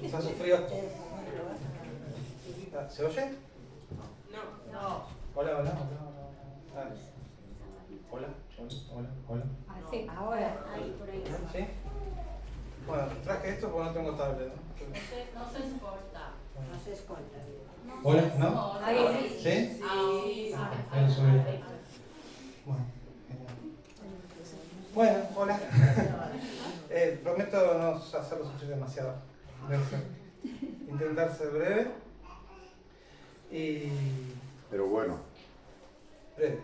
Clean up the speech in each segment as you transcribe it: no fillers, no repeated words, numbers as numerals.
¿Está su frío? ¿Se oye? No. Hola. Hola. Sí, ahora. Ahí, por ahí. ¿Sí? Bueno, traje esto porque no tengo tablet, ¿no? No se escolta. No se escolta. Hola, ¿no? Ahí. ¿Sí? Sí. Ahí subí. Bueno, genial. Bueno, hola. Prometo no hacerlo sufrir demasiado. Intentar ser breve. Pero bueno. Breve.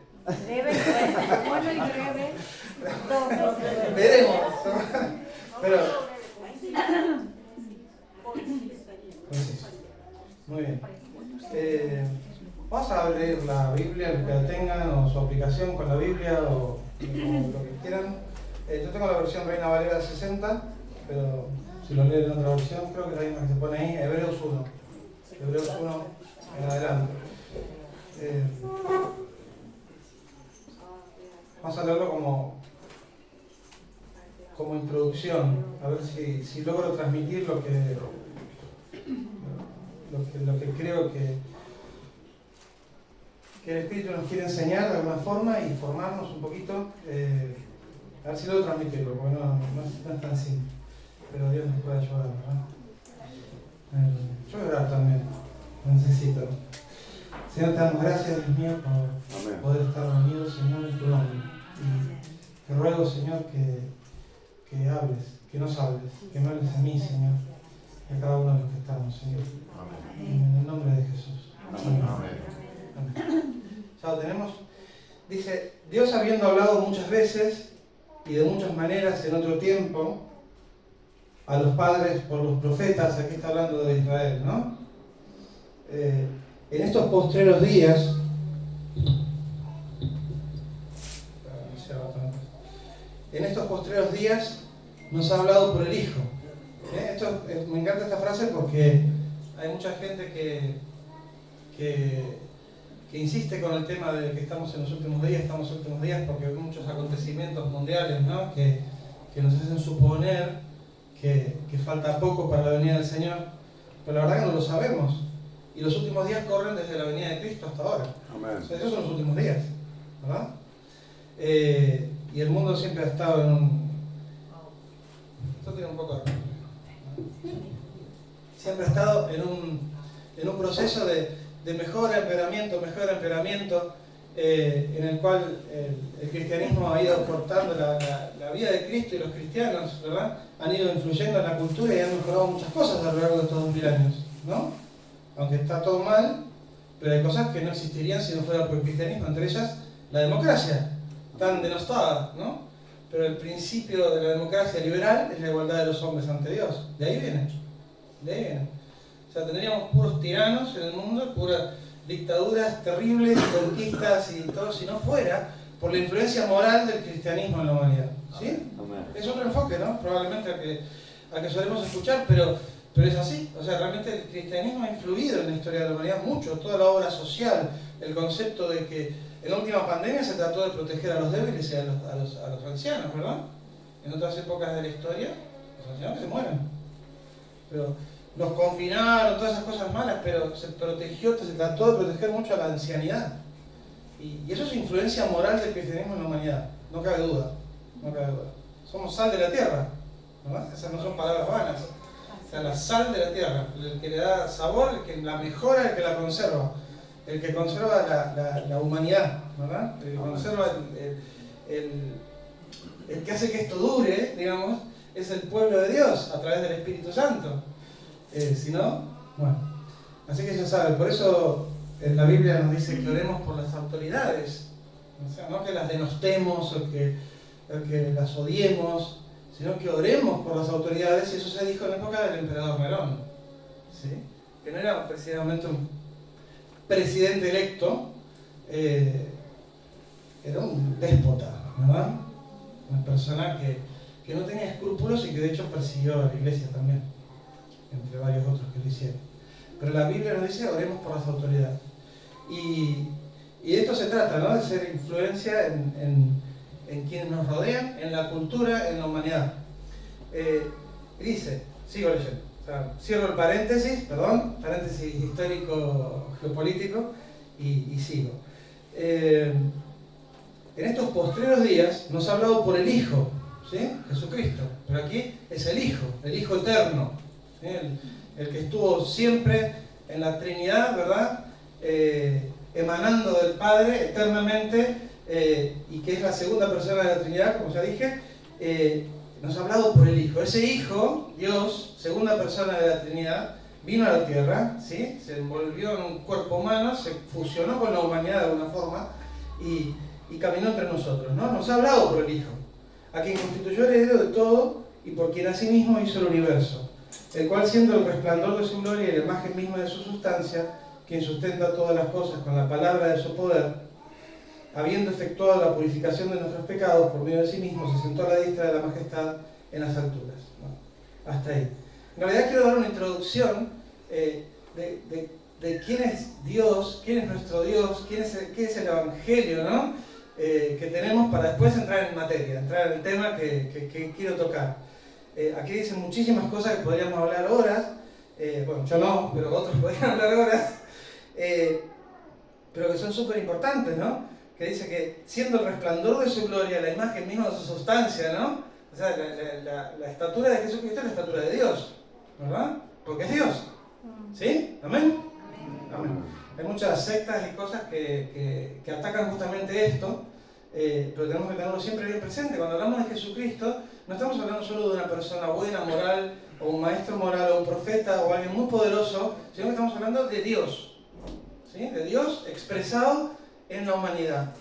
Breve, bueno y breve. Dos veces. Veremos. Pero. Conciso. Muy bien. Vamos a abrir la Biblia, los que la tengan, o su aplicación con la Biblia, o lo que quieran. Yo tengo la versión Reina Valera 60, pero si lo leen en otra versión, creo que es la misma que se pone ahí, Hebreos 1. Hebreos 1 en adelante. Vamos a leerlo como introducción, a ver si logro transmitir lo que creo que el Espíritu nos quiere enseñar de alguna forma y formarnos un poquito. A ver si logro transmitirlo, porque no es tan simple, pero Dios nos puede ayudar, ¿verdad? Yo voy a orar también, lo necesito. Señor, te damos gracias, Dios mío, por poder estar reunidos, Señor, en tu nombre. Y te ruego, Señor, que hables, que nos hables, que me hables a mí, Señor, y a cada uno de los que estamos, Señor. Amén. En el nombre de Jesús. Amén. Amén. Ya lo tenemos. Dice, Dios habiendo hablado muchas veces y de muchas maneras en otro tiempo a los padres por los profetas, aquí está hablando de Israel, ¿no? En estos postreros días, nos ha hablado por el Hijo. Me encanta esta frase porque hay mucha gente que insiste con el tema de que estamos en los últimos días porque hay muchos acontecimientos mundiales, ¿no? que nos hacen suponer que falta poco para la venida del Señor, pero la verdad que no lo sabemos. Y los últimos días corren desde la venida de Cristo hasta ahora. Amén. O sea, esos son los últimos días, ¿verdad? Y el mundo siempre ha estado en un... Esto tiene un poco de... Siempre ha estado en un proceso de mejor empeoramiento, en el cual el cristianismo ha ido cortando la vida de Cristo, y los cristianos, ¿verdad?, han ido influyendo en la cultura y han mejorado muchas cosas a lo largo de estos 2000 años, ¿no? Aunque está todo mal, pero hay cosas que no existirían si no fuera por el cristianismo, entre ellas la democracia, tan denostada, ¿no? Pero el principio de la democracia liberal es la igualdad de los hombres ante Dios. De ahí viene. O sea, tendríamos puros tiranos en el mundo, puras dictaduras terribles, conquistas y todo, si no fuera por la influencia moral del cristianismo en la humanidad. ¿Sí? Es otro enfoque, ¿no? Probablemente a que solemos escuchar, pero es así. O sea, realmente el cristianismo ha influido en la historia de la humanidad mucho, toda la obra social, el concepto de que en la última pandemia se trató de proteger a los débiles y a los ancianos, ¿verdad? En otras épocas de la historia, los ancianos que se mueren. Pero nos confinaron, todas esas cosas malas, pero se trató de proteger mucho a la ancianidad. Y eso es influencia moral del cristianismo en la humanidad, no cabe duda. Somos sal de la tierra, ¿verdad? Esas no son palabras vanas. O sea, la sal de la tierra, el que le da sabor, el que la mejora, el que la conserva. El que conserva la humanidad, ¿verdad? El que conserva el que hace que esto dure, digamos, es el pueblo de Dios a través del Espíritu Santo. Si no, bueno. Así que ya saben, por eso la Biblia nos dice que oremos por las autoridades. O sea, no que las denostemos o que las odiemos, sino que oremos por las autoridades, y eso se dijo en la época del emperador Nerón, ¿sí? Que no era precisamente un presidente electo, era un déspota, ¿verdad? Una persona que no tenía escrúpulos y que de hecho persiguió a la iglesia también, entre varios otros que lo hicieron. Pero la Biblia nos dice, oremos por las autoridades. Y de esto se trata, ¿no? De ser influencia en quienes nos rodean, en la cultura, en la humanidad. Dice, sigo leyendo. O sea, cierro el paréntesis, paréntesis histórico geopolítico y sigo. En estos postreros días nos ha hablado por el Hijo, ¿sí? Jesucristo, pero aquí es el Hijo eterno, ¿sí? El que estuvo siempre en la Trinidad, ¿verdad? Emanando del Padre eternamente, y que es la segunda persona de la Trinidad, como ya dije. Nos ha hablado por el Hijo. Ese Hijo, Dios, segunda persona de la Trinidad, vino a la tierra, ¿sí? Se envolvió en un cuerpo humano, se fusionó con la humanidad de alguna forma y caminó entre nosotros, ¿no? Nos ha hablado por el Hijo, a quien constituyó heredero de todo y por quien asimismo hizo el universo, el cual, siendo el resplandor de su gloria y la imagen misma de su sustancia, quien sustenta todas las cosas con la palabra de su poder, habiendo efectuado la purificación de nuestros pecados por medio de sí mismo, se sentó a la diestra de la majestad en las alturas, ¿no? Hasta ahí. En realidad quiero dar una introducción de quién es Dios, quién es nuestro Dios, qué es el Evangelio, ¿no? Que tenemos, para después entrar en materia, entrar en el tema que quiero tocar. Aquí dicen muchísimas cosas que podríamos hablar horas, bueno, yo no, pero otros podrían hablar horas, pero que son súper importantes, ¿no? Que dice que siendo el resplandor de su gloria, la imagen misma de su sustancia, ¿no? O sea, la estatura de Jesucristo es la estatura de Dios, ¿verdad? Porque es Dios. ¿Sí? ¿Amén? Amén. Hay muchas sectas y cosas que atacan justamente esto, pero tenemos que tenerlo siempre bien presente. Cuando hablamos de Jesucristo, no estamos hablando solo de una persona buena, moral, o un maestro moral, o un profeta, o alguien muy poderoso, sino que estamos hablando de Dios, ¿sí? De Dios expresado en la humanidad,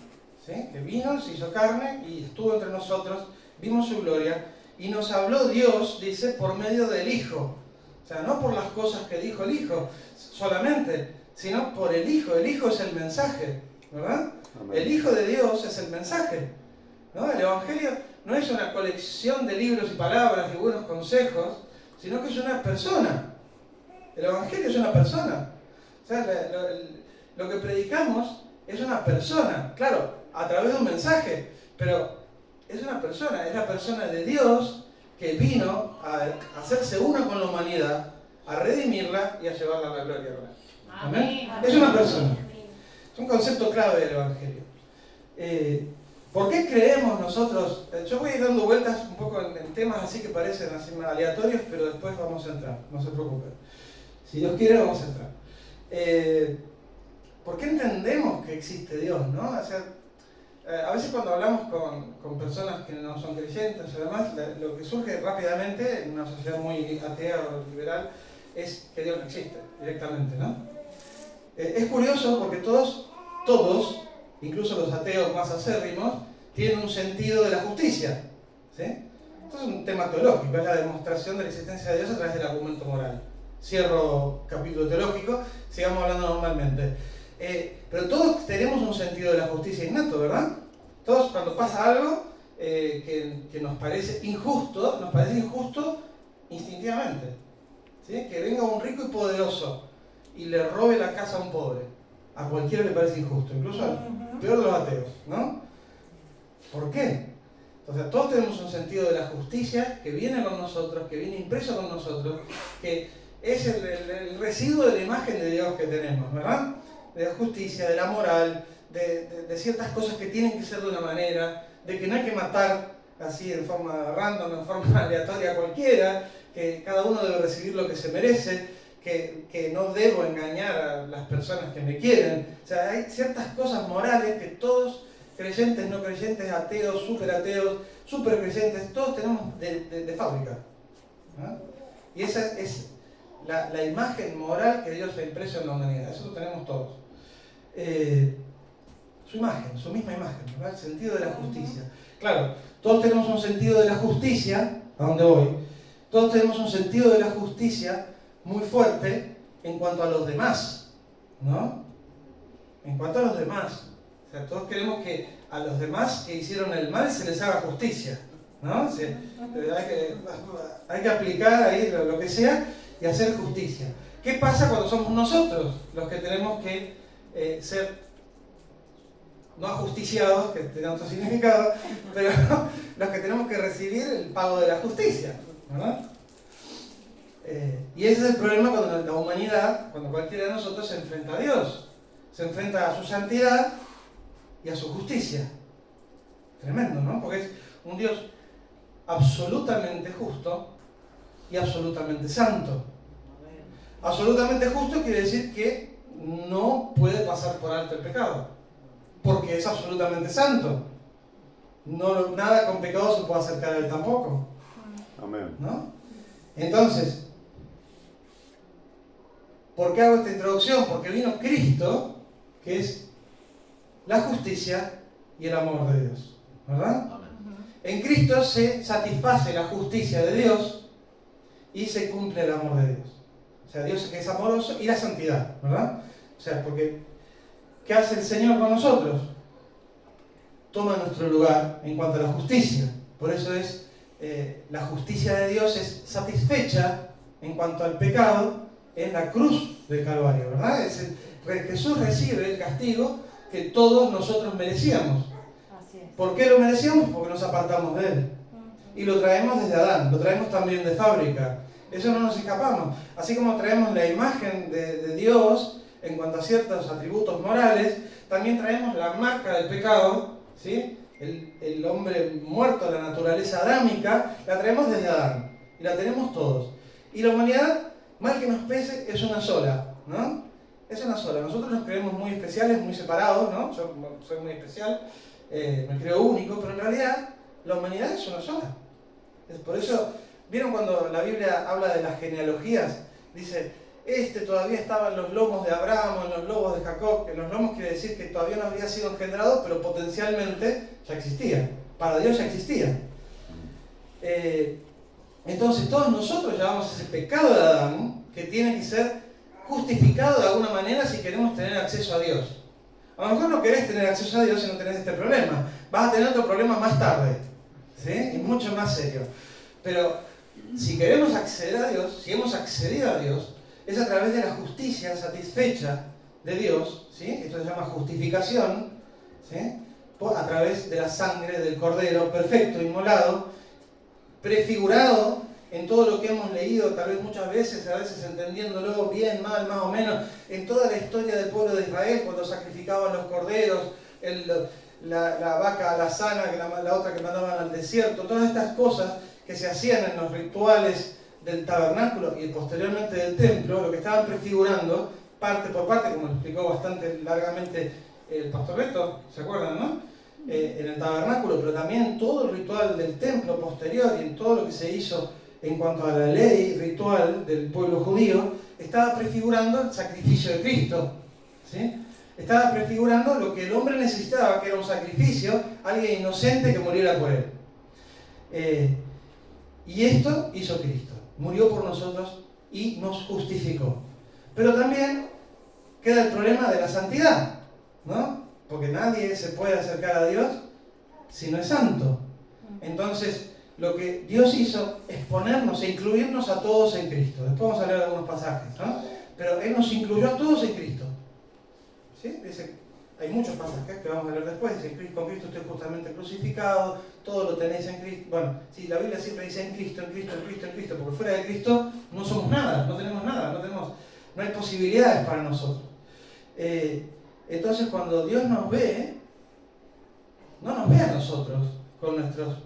¿sí? Que vino, se hizo carne y estuvo entre nosotros, vimos su gloria y nos habló Dios, dice, por medio del Hijo. O sea, no por las cosas que dijo el Hijo solamente, sino por el Hijo. El Hijo es el mensaje, ¿verdad? Amén. El Hijo de Dios es el mensaje, ¿no? El Evangelio no es una colección de libros y palabras y buenos consejos, sino que es una persona. El Evangelio es una persona. O sea, lo que predicamos es una persona, claro, a través de un mensaje, pero es una persona, es la persona de Dios que vino a hacerse una con la humanidad, a redimirla y a llevarla a la gloria. ¿Amén? Es una persona. Es un concepto clave del Evangelio. ¿Por qué creemos nosotros? Yo voy a ir dando vueltas un poco en temas así que parecen así aleatorios, pero después vamos a entrar, no se preocupen. Si Dios quiere, vamos a entrar. ¿Por qué entendemos que existe Dios, no? O sea, a veces cuando hablamos con personas que no son creyentes o demás, lo que surge rápidamente en una sociedad muy atea o liberal es que Dios no existe directamente, ¿no? Es curioso porque todos, incluso los ateos más acérrimos, tienen un sentido de la justicia, ¿sí? Esto es un tema teológico, es la demostración de la existencia de Dios a través del argumento moral. Cierro capítulo teológico, sigamos hablando normalmente. Pero todos tenemos un sentido de la justicia innato, ¿verdad? Todos, cuando pasa algo que nos parece injusto instintivamente, ¿sí? Que venga un rico y poderoso y le robe la casa a un pobre. A cualquiera le parece injusto, incluso al peor de los ateos, ¿no? ¿Por qué? O sea, todos tenemos un sentido de la justicia que viene con nosotros, que viene impreso con nosotros, que es el residuo de la imagen de Dios que tenemos, ¿verdad? De la justicia, de la moral, de ciertas cosas que tienen que ser de una manera, de que no hay que matar así en forma random, en forma aleatoria a cualquiera, que cada uno debe recibir lo que se merece, que no debo engañar a las personas que me quieren. O sea, hay ciertas cosas morales que todos, creyentes, no creyentes, ateos, super creyentes, todos tenemos de fábrica, ¿no? Y esa es la imagen moral que Dios ha impreso en la humanidad. Eso lo tenemos todos. Su imagen, su misma imagen, ¿verdad? El sentido de la justicia. Claro, todos tenemos un sentido de la justicia, ¿a dónde voy? Todos tenemos un sentido de la justicia muy fuerte en cuanto a los demás, ¿no? En cuanto a los demás. O sea, todos queremos que a los demás que hicieron el mal se les haga justicia, ¿no? Sí, hay que aplicar ahí lo que sea y hacer justicia. ¿Qué pasa cuando somos nosotros los que tenemos que ser no ajusticiados, que tiene otro significado, pero los que tenemos que recibir el pago de la justicia, ¿verdad? Y ese es el problema cuando la humanidad, cuando cualquiera de nosotros se enfrenta a Dios. Se enfrenta a su santidad y a su justicia. Tremendo, ¿no? Porque es un Dios absolutamente justo y absolutamente santo. Absolutamente justo quiere decir que no puede pasar por alto el pecado, porque es absolutamente santo. Nada con pecado se puede acercar a él tampoco. Amén. ¿No? Entonces, ¿por qué hago esta introducción? Porque vino Cristo, que es la justicia y el amor de Dios, ¿verdad? En Cristo se satisface la justicia de Dios y se cumple el amor de Dios. O sea, Dios que es amoroso y la santidad, ¿verdad? O sea, porque ¿qué hace el Señor con nosotros? Toma nuestro lugar en cuanto a la justicia. Por eso es la justicia de Dios es satisfecha en cuanto al pecado en la cruz del Calvario, ¿verdad? Jesús recibe el castigo que todos nosotros merecíamos. ¿Por qué lo merecíamos? Porque nos apartamos de Él. Y lo traemos desde Adán, lo traemos también de fábrica. Eso no nos escapamos. Así como traemos la imagen de Dios en cuanto a ciertos atributos morales, también traemos la marca del pecado, ¿sí? El hombre muerto, la naturaleza adámica, la traemos desde Adán. Y la tenemos todos. Y la humanidad, mal que nos pese, es una sola, ¿no? Es una sola. Nosotros nos creemos muy especiales, muy separados, ¿no? Yo soy muy especial, me creo único, pero en realidad la humanidad es una sola. Es por eso, ¿vieron cuando la Biblia habla de las genealogías? Dice, todavía estaba en los lomos de Abraham, o en los lomos de Jacob, que en los lomos quiere decir que todavía no había sido engendrado, pero potencialmente ya existía. Para Dios ya existía. Entonces todos nosotros llevamos ese pecado de Adán, que tiene que ser justificado de alguna manera si queremos tener acceso a Dios. A lo mejor no querés tener acceso a Dios si no tenés este problema. Vas a tener otro problema más tarde, ¿sí? Y mucho más serio. Pero si queremos acceder a Dios, si hemos accedido a Dios, es a través de la justicia satisfecha de Dios, ¿sí? Esto se llama justificación, ¿sí? A través de la sangre del Cordero perfecto, inmolado, prefigurado en todo lo que hemos leído, tal vez muchas veces, a veces entendiéndolo bien, mal, más o menos, en toda la historia del pueblo de Israel, cuando sacrificaban los corderos, la vaca alazana, la otra que mandaban al desierto, todas estas cosas que se hacían en los rituales del tabernáculo y posteriormente del templo, lo que estaban prefigurando, parte por parte, como lo explicó bastante largamente el pastor Beto, ¿se acuerdan, no? En el tabernáculo, pero también en todo el ritual del templo posterior y en todo lo que se hizo en cuanto a la ley ritual del pueblo judío, estaba prefigurando el sacrificio de Cristo, ¿sí? Estaba prefigurando lo que el hombre necesitaba, que era un sacrificio, alguien inocente que muriera por él. Y esto hizo Cristo, murió por nosotros y nos justificó. Pero también queda el problema de la santidad, ¿no? Porque nadie se puede acercar a Dios si no es santo. Entonces, lo que Dios hizo es ponernos e incluirnos a todos en Cristo. Después vamos a leer algunos pasajes, ¿no? Pero Él nos incluyó a todos en Cristo. ¿Sí? Dice, hay muchos pasajes que vamos a leer después. Dice, con Cristo estoy justamente crucificado, todo lo tenéis en Cristo. Bueno, sí, la Biblia siempre dice en Cristo, en Cristo, en Cristo, en Cristo, porque fuera de Cristo no somos nada, no tenemos nada, no hay posibilidades para nosotros. Entonces cuando Dios nos ve, no nos ve a nosotros con nuestros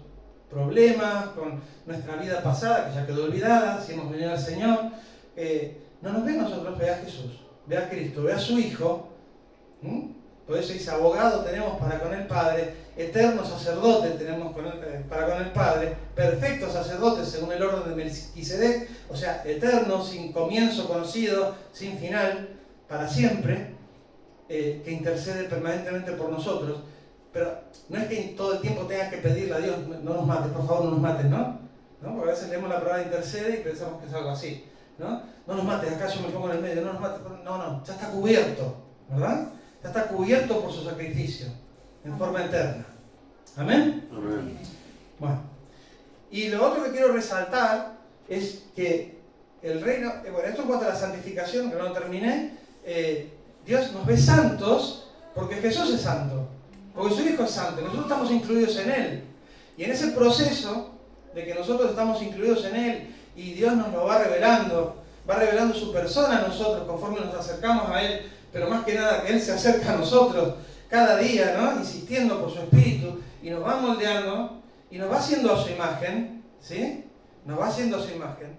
problemas, con nuestra vida pasada, que ya quedó olvidada, si hemos venido al Señor, no nos ve a nosotros, ve a Jesús, ve a Cristo, ve a su Hijo. Por eso dice, abogado tenemos para con el Padre, eterno sacerdote tenemos para con el Padre, perfecto sacerdote según el orden de Melquisedec, o sea, eterno, sin comienzo conocido, sin final, para siempre, que intercede permanentemente por nosotros. Pero no es que todo el tiempo tengas que pedirle a Dios, no nos mates, por favor no nos mates, ¿no? Porque a veces leemos la palabra intercede y pensamos que es algo así, ¿no? No nos mates, acá yo me pongo en el medio, no nos mates, no, ya está cubierto, ¿verdad? Ya está cubierto por su sacrificio, en forma eterna. ¿Amén? Amén. Bueno, y lo otro que quiero resaltar es que el reino, bueno, esto en cuanto a la santificación, que no terminé, Dios nos ve santos porque Jesús es santo. Porque su Hijo es santo, nosotros estamos incluidos en Él. Y en ese proceso de que nosotros estamos incluidos en Él y Dios nos lo va revelando su persona a nosotros conforme nos acercamos a Él, pero más que nada que Él se acerca a nosotros cada día, ¿no? Insistiendo por su Espíritu, y nos va moldeando, y nos va haciendo a su imagen, ¿sí? Nos va haciendo a su imagen.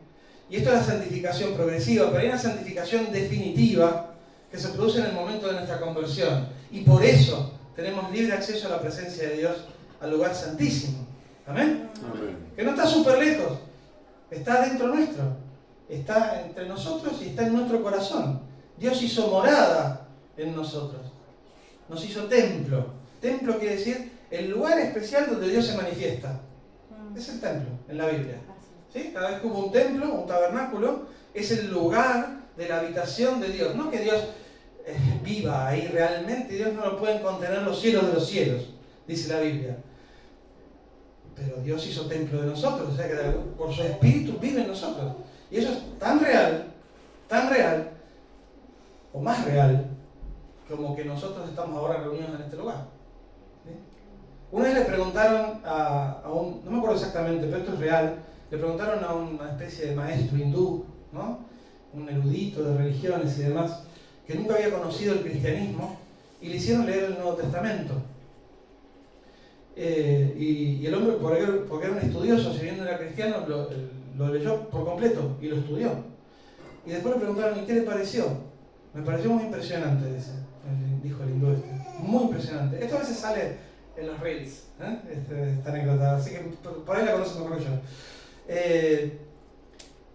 Y esto es la santificación progresiva, pero hay una santificación definitiva que se produce en el momento de nuestra conversión. Y por eso tenemos libre acceso a la presencia de Dios, al lugar santísimo. ¿Amén? Amén. Que no está súper lejos, está dentro nuestro, está entre nosotros y está en nuestro corazón. Dios hizo morada en nosotros, nos hizo templo. Templo quiere decir el lugar especial donde Dios se manifiesta. Es el templo en la Biblia. ¿Sí? Cada vez que hubo un templo, un tabernáculo, es el lugar de la habitación de Dios. No que Dios viva ahí realmente, Dios no lo pueden contener los cielos de los cielos, dice la Biblia. Pero Dios hizo templo de nosotros, o sea que por su Espíritu vive en nosotros. Y eso es tan real, o más real, como que nosotros estamos ahora reunidos en este lugar. ¿Sí? Una vez le preguntaron a un, no me acuerdo exactamente, pero esto es real, le preguntaron a una especie de maestro hindú, ¿no? Un erudito de religiones y demás, que nunca había conocido el cristianismo, y le hicieron leer el Nuevo Testamento. Y el hombre, porque era un estudioso, si bien no era cristiano, lo leyó por completo y lo estudió. Y después le preguntaron, ¿y qué le pareció? Me pareció muy impresionante, dijo el hindú este. Muy impresionante. Esto a veces sale en los reels, esta anécdota, así que por ahí la conocen mejor que yo.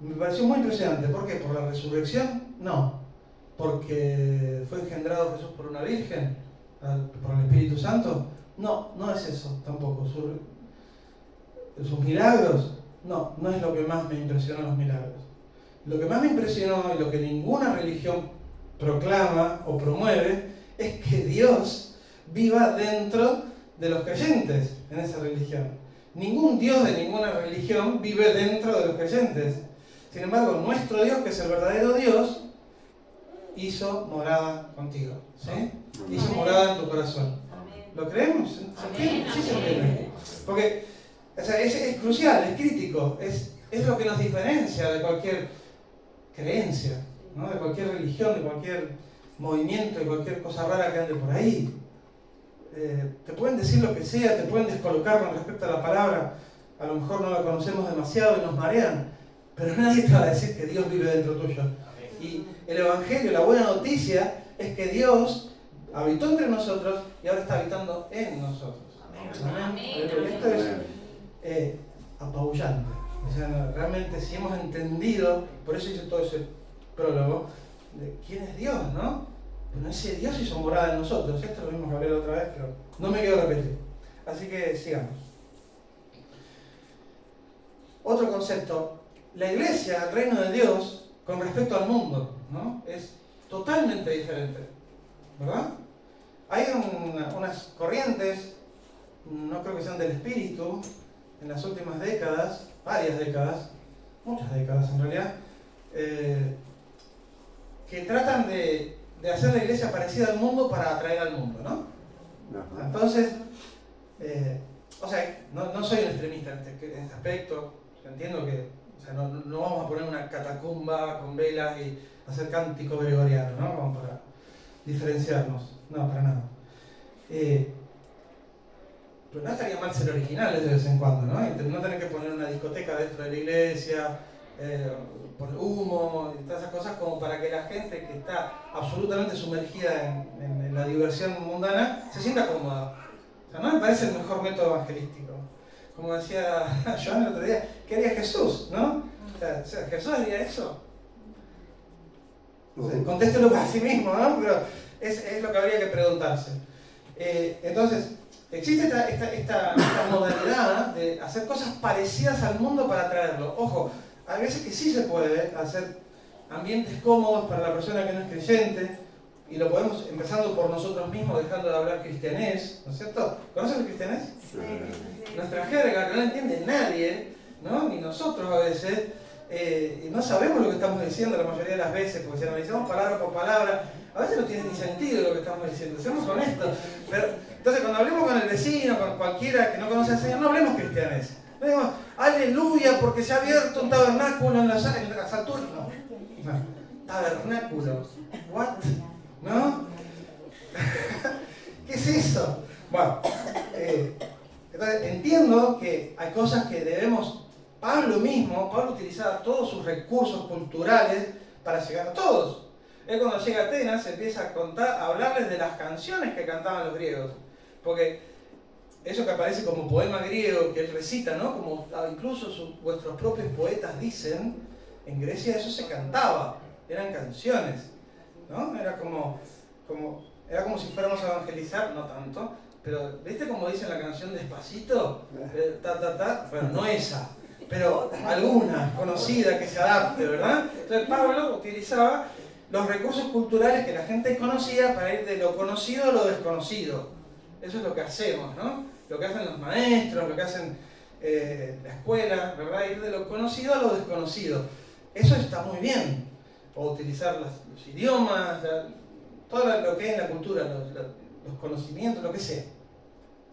Me pareció muy impresionante. ¿Por qué? ¿Por la resurrección? No. ¿Porque fue engendrado Jesús por una virgen? ¿Por el Espíritu Santo? No, no es eso tampoco. ¿Sus milagros? No, no es lo que más me impresionó los milagros. Lo que más me impresionó y lo que ninguna religión proclama o promueve es que Dios viva dentro de los creyentes en esa religión. Ningún Dios de ninguna religión vive dentro de los creyentes. Sin embargo, nuestro Dios, que es el verdadero Dios, hizo morada contigo, ¿sí? Hizo morada en tu corazón. ¿Lo creemos? ¿Se entiende? Sí se entiende. Porque o sea, es crucial, es crítico, es lo que nos diferencia de cualquier creencia, ¿no? De cualquier religión, de cualquier movimiento, de cualquier cosa rara que ande por ahí. Te pueden decir lo que sea, te pueden descolocar con respecto a la palabra, a lo mejor no la conocemos demasiado y nos marean, pero nadie te va a decir que Dios vive dentro tuyo. Y el Evangelio, la buena noticia, es que Dios habitó entre nosotros y ahora está habitando en nosotros. Amén. Esto es apabullante. O sea, realmente si hemos entendido, por eso hice todo ese prólogo, de quién es Dios, ¿no? Bueno, ese Dios hizo morada en nosotros. Esto lo vimos hablar otra vez, pero no me quiero repetir. Así que sigamos. Otro concepto. La iglesia, el reino de Dios, con respecto al mundo, ¿no? Es totalmente diferente, ¿verdad? Hay unas corrientes, no creo que sean del espíritu, en las últimas décadas, varias décadas, muchas décadas en realidad, que tratan de hacer la iglesia parecida al mundo para atraer al mundo, ¿no? Entonces, o sea, no soy un extremista en este aspecto, entiendo que o sea, no vamos a poner una catacumba con velas y hacer cántico gregoriano, ¿no? Como para diferenciarnos, no, para nada. Pero no estaría mal ser originales de vez en cuando, ¿no? No tener que poner una discoteca dentro de la iglesia, poner humo y todas esas cosas como para que la gente que está absolutamente sumergida en la diversión mundana se sienta cómoda. O sea, no me parece el mejor método evangelístico. Como decía Joan el otro día, ¿qué haría Jesús? ¿No? O sea, ¿Jesús haría eso? O sea, contéstelo para sí mismo, ¿no? Pero es lo que habría que preguntarse. Entonces, existe esta modalidad de hacer cosas parecidas al mundo para atraerlo. Ojo, hay veces que sí se puede hacer ambientes cómodos para la persona que no es creyente, y lo podemos, empezando por nosotros mismos, dejando de hablar cristianés, ¿no es cierto? ¿Conocen el cristianés? Sí. Nuestra jerga, que no la entiende nadie, ¿no? Ni nosotros a veces, no sabemos lo que estamos diciendo la mayoría de las veces, porque si analizamos palabra por palabra, a veces no tiene ni sentido lo que estamos diciendo, seamos honestos. Pero, entonces, cuando hablemos con el vecino, con cualquiera que no conoce al Señor, no hablemos cristianés. No digamos, aleluya, porque se ha abierto un tabernáculo en las alturas. No. Tabernáculo. ¿What? ¿No? ¿Qué es eso? Bueno, entonces entiendo que hay cosas que debemos, Pablo utilizaba todos sus recursos culturales para llegar a todos. Él cuando llega a Atenas empieza a hablarles de las canciones que cantaban los griegos. Porque eso que aparece como poema griego que él recita, ¿no? Como incluso vuestros propios poetas dicen, en Grecia eso se cantaba, eran canciones, ¿no? Era como si fuéramos a evangelizar, no tanto, pero ¿viste cómo dice la canción Despacito? Bueno, no esa, pero alguna conocida que se adapte, ¿verdad? Entonces Pablo utilizaba los recursos culturales que la gente conocía para ir de lo conocido a lo desconocido. Eso es lo que hacemos, ¿no? Lo que hacen los maestros, lo que hacen la escuela, ¿verdad? Ir de lo conocido a lo desconocido. Eso está muy bien. O utilizar los idiomas, todo lo que hay en la cultura, los conocimientos, lo que sea.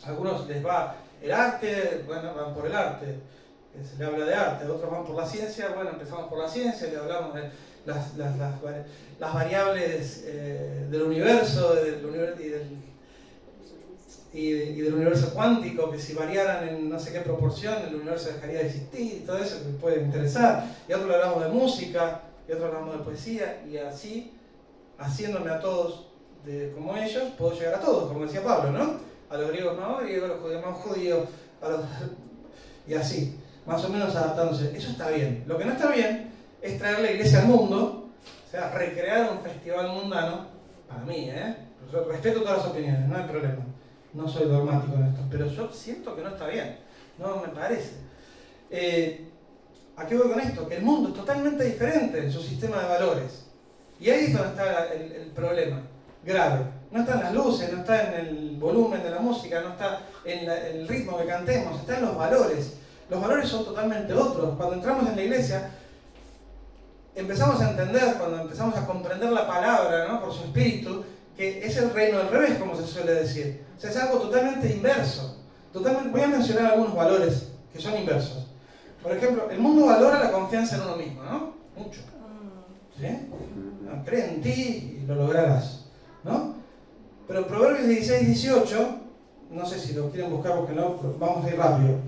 A algunos les va el arte, bueno, van por el arte, se le habla de arte. A otros van por la ciencia, bueno, empezamos por la ciencia, le hablamos de las variables del universo y del universo cuántico, que si variaran en no sé qué proporción, el universo dejaría de existir y todo eso que puede interesar. Y otros le hablamos de música, y otros hablamos de poesía, y así, haciéndome a todos como ellos, puedo llegar a todos, como decía Pablo, ¿no? A los griegos más griegos, a los judíos más judíos, y así, más o menos adaptándose. Eso está bien. Lo que no está bien es traer la iglesia al mundo, o sea, recrear un festival mundano, para mí, yo respeto todas las opiniones, no hay problema. No soy dogmático en esto, pero yo siento que no está bien, no me parece. ¿A qué voy con esto? Que el mundo es totalmente diferente en su sistema de valores. Y ahí es donde está el problema grave. No está en las luces, no está en el volumen de la música, no está en el ritmo que cantemos, está en los valores. Los valores son totalmente otros. Cuando entramos en la iglesia, empezamos a entender, cuando empezamos a comprender la palabra, ¿no? Por su espíritu, que es el reino al revés, como se suele decir. O sea, es algo totalmente inverso. Voy a mencionar algunos valores que son inversos. Por ejemplo, el mundo valora la confianza en uno mismo, ¿no? Mucho. ¿Sí? No, cree en ti y lo lograrás, ¿no? Pero Proverbios 16-18, no sé si lo quieren buscar porque no, vamos a ir rápido.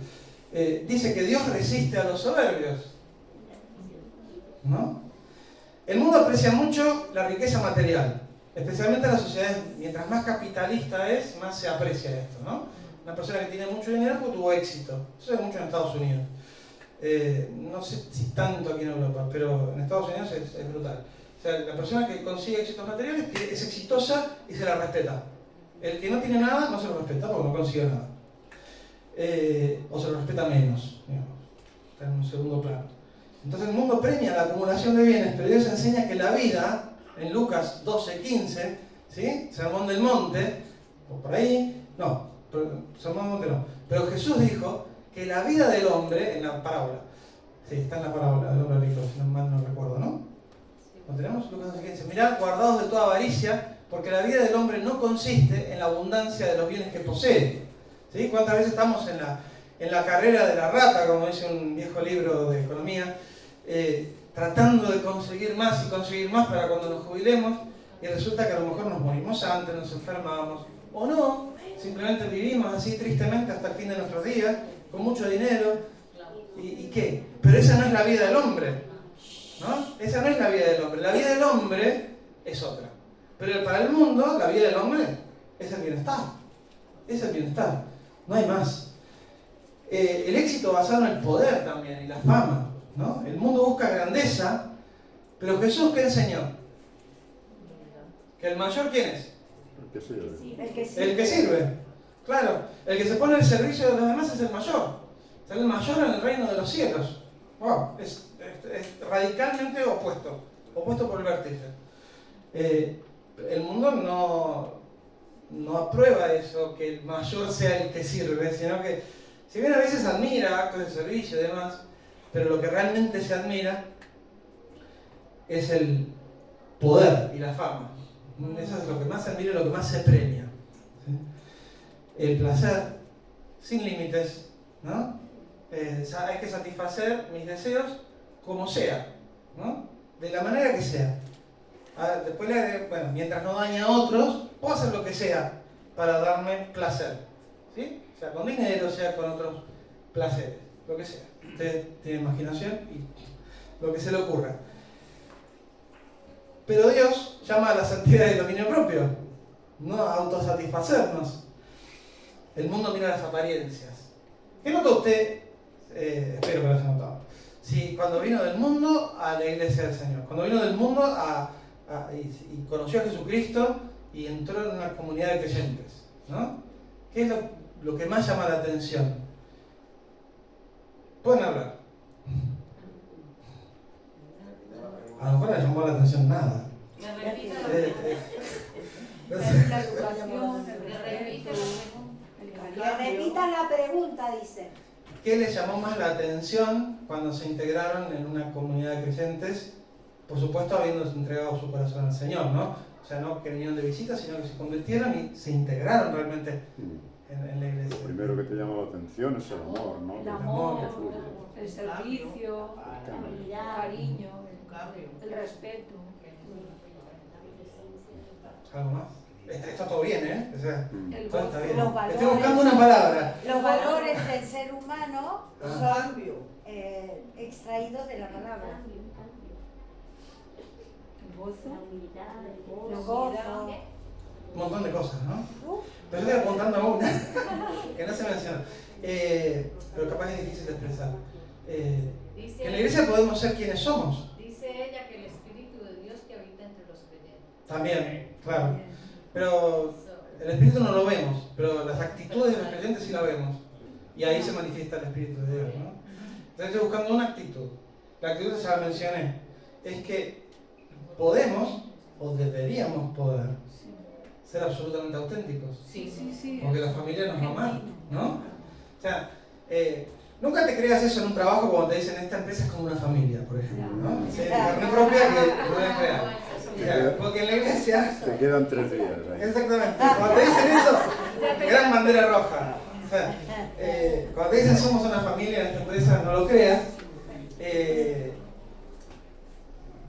Dice que Dios resiste a los soberbios, ¿no? El mundo aprecia mucho la riqueza material. Especialmente en las sociedades, mientras más capitalista es, más se aprecia esto, ¿no? Una persona que tiene mucho dinero porque tuvo éxito. Eso es mucho en Estados Unidos. No sé si tanto aquí en Europa, pero en Estados Unidos es brutal. O sea, la persona que consigue éxitos materiales es exitosa y se la respeta. El que no tiene nada no se lo respeta porque no consigue nada. O se lo respeta menos, digamos. Está en un segundo plano. Entonces el mundo premia la acumulación de bienes, pero Dios enseña que la vida, en Lucas 12:15, ¿sí? Sermón del Monte, o por ahí, no, Sermón del Monte no. Pero Jesús dijo que la vida del hombre, en la parábola, sí, está en la parábola del hombre rico, si no mal no recuerdo, ¿no? ¿Lo tenemos? Lucas 12:15. Mirad, guardados de toda avaricia, porque la vida del hombre no consiste en la abundancia de los bienes que posee. ¿Sí? ¿Cuántas veces estamos en la carrera de la rata, como dice un viejo libro de economía, tratando de conseguir más y conseguir más para cuando nos jubilemos, y resulta que a lo mejor nos morimos antes, nos enfermamos, o no, simplemente vivimos así tristemente hasta el fin de nuestros días, con mucho dinero, ¿y qué? Pero esa no es la vida del hombre, ¿no? Esa no es la vida del hombre. La vida del hombre es otra. Pero para el mundo, la vida del hombre es el bienestar. Es el bienestar. No hay más. El éxito basado en el poder también y la fama, ¿no? El mundo busca grandeza, pero Jesús, ¿qué enseñó? ¿Que el mayor quién es? El que sirve. El que sirve. Claro, el que se pone al servicio de los demás es el mayor. Es el mayor en el reino de los cielos. Wow, es radicalmente opuesto por el vértice. El mundo no aprueba eso, que el mayor sea el que sirve, sino que, si bien a veces admira actos de servicio y demás, pero lo que realmente se admira es el poder y la fama. Eso es lo que más se admira y lo que más se premia. ¿Sí? El placer sin límites, ¿no? hay que satisfacer mis deseos como sea, ¿no? De la manera que sea. Después le agregué, bueno, mientras no dañe a otros, puedo hacer lo que sea para darme placer, ¿sí? Sea con dinero, sea con otros placeres, lo que sea. Usted tiene imaginación y lo que se le ocurra. Pero Dios llama a la santidad del dominio propio, no a autosatisfacernos. El mundo mira las apariencias. ¿Qué notó usted? Espero que lo haya notado. Si cuando vino del mundo a la iglesia del Señor, cuando vino del mundo y conoció a Jesucristo y entró en una comunidad de creyentes, ¿no? ¿Qué es lo que más llama la atención? Pueden hablar. A lo mejor le llamó la atención nada. Me repite la La educación, Que repitan la pregunta, dice. ¿Qué les llamó más la atención cuando se integraron en una comunidad de creyentes? Por supuesto, habiendo entregado su corazón al Señor, ¿no? O sea, no que vinieron de visita, sino que se convirtieron y se integraron realmente en la iglesia. Lo primero que te llama la atención es el amor, ¿no? El amor, Que el servicio, el cariño, el respeto. ¿Algo más? Está todo bien, ¿eh? O sea, El todo está bien. Los valores. Estoy buscando una palabra. Los valores del ser humano Ah. son extraídos de la palabra. El gozo, El gozo. Un montón de cosas, ¿no? Pero yo estoy apuntando a una que no se menciona. Pero capaz es difícil de expresar. Dice, En la iglesia podemos ser quienes somos. dice ella que el Espíritu de Dios que habita entre los creyentes. También, claro. Pero el Espíritu no lo vemos, pero las actitudes de los creyentes sí la vemos. Y ahí se manifiesta el Espíritu de Dios, ¿no? Entonces estoy buscando una actitud. La actitud ya la mencioné. Es que podemos, o deberíamos poder, ser absolutamente auténticos. sí. Porque la familia nos ama, ¿no? O sea, nunca te creas eso en un trabajo cuando te dicen esta empresa es como una familia, por ejemplo, ¿no? Sí, carne propia que no es real. Ya, porque en la iglesia... te quedan 3 días ahí. Exactamente. Cuando te dicen eso, gran bandera roja. O sea, cuando te dicen somos una familia en esta empresa, no lo creas.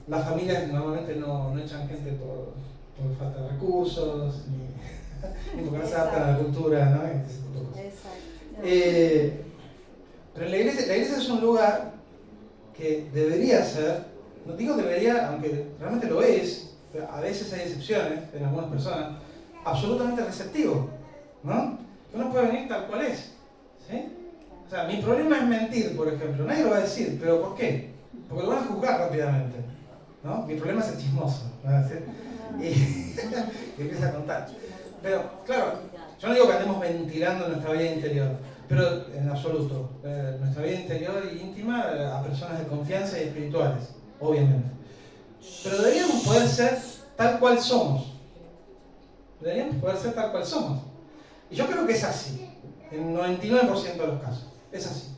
Las familias normalmente no echan gente por falta de recursos, ni porque no se adaptan a la cultura, ¿no? Y ese tipo de cosas. Exacto. Pero la iglesia es un lugar que debería ser, no digo debería, aunque realmente lo es, pero a veces hay excepciones en algunas personas, absolutamente receptivo, ¿no? Que uno puede venir tal cual es, ¿sí? O sea, mi problema es mentir, por ejemplo, nadie lo va a decir, pero ¿por qué? Porque lo van a juzgar rápidamente, ¿no? Mi problema es el chismoso, ¿van a decir? Y empieza a contar. Pero, claro, yo no digo que andemos ventilando nuestra vida interior, pero en absoluto, nuestra vida interior y íntima a personas de confianza y espirituales, obviamente. Pero deberíamos poder ser tal cual somos. Deberíamos poder ser tal cual somos. Y yo creo que es así, en 99% de los casos. Es así.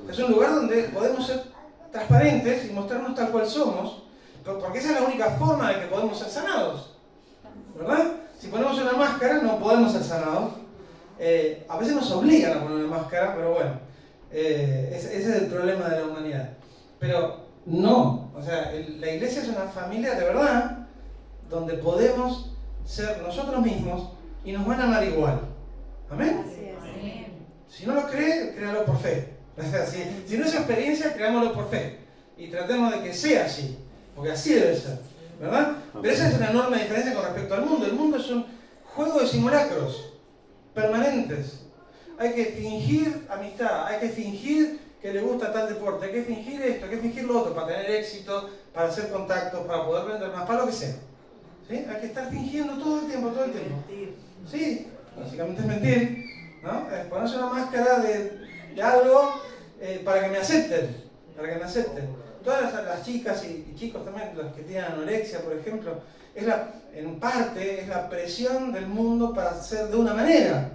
Es un lugar donde podemos ser transparentes y mostrarnos tal cual somos, porque esa es la única forma de que podemos ser sanados. ¿Verdad? Si ponemos una máscara no podemos ser sanados. A veces nos obligan a poner una máscara, pero bueno, ese es el problema de la humanidad. Pero no, o sea, la iglesia es una familia de verdad, donde podemos ser nosotros mismos y nos van a amar igual. ¿Amén? Así es. Si no lo cree, créalo por fe. O sea, si no es experiencia, creámoslo por fe. Y tratemos de que sea así, porque así debe ser, ¿verdad? Pero esa es una enorme diferencia con respecto al mundo. El mundo es un juego de simulacros permanentes. Hay que fingir amistad, hay que fingir que le gusta tal deporte, hay que fingir esto, hay que fingir lo otro para tener éxito, para hacer contactos, para poder vender más, para lo que sea. ¿Sí? Hay que estar fingiendo todo el tiempo, todo el tiempo. Sí, básicamente es mentir, ¿no? Es ponerse una máscara de algo para que me acepten, para que me acepten. Todas las chicas y chicos también, los que tienen anorexia, por ejemplo, en parte es la presión del mundo para ser de una manera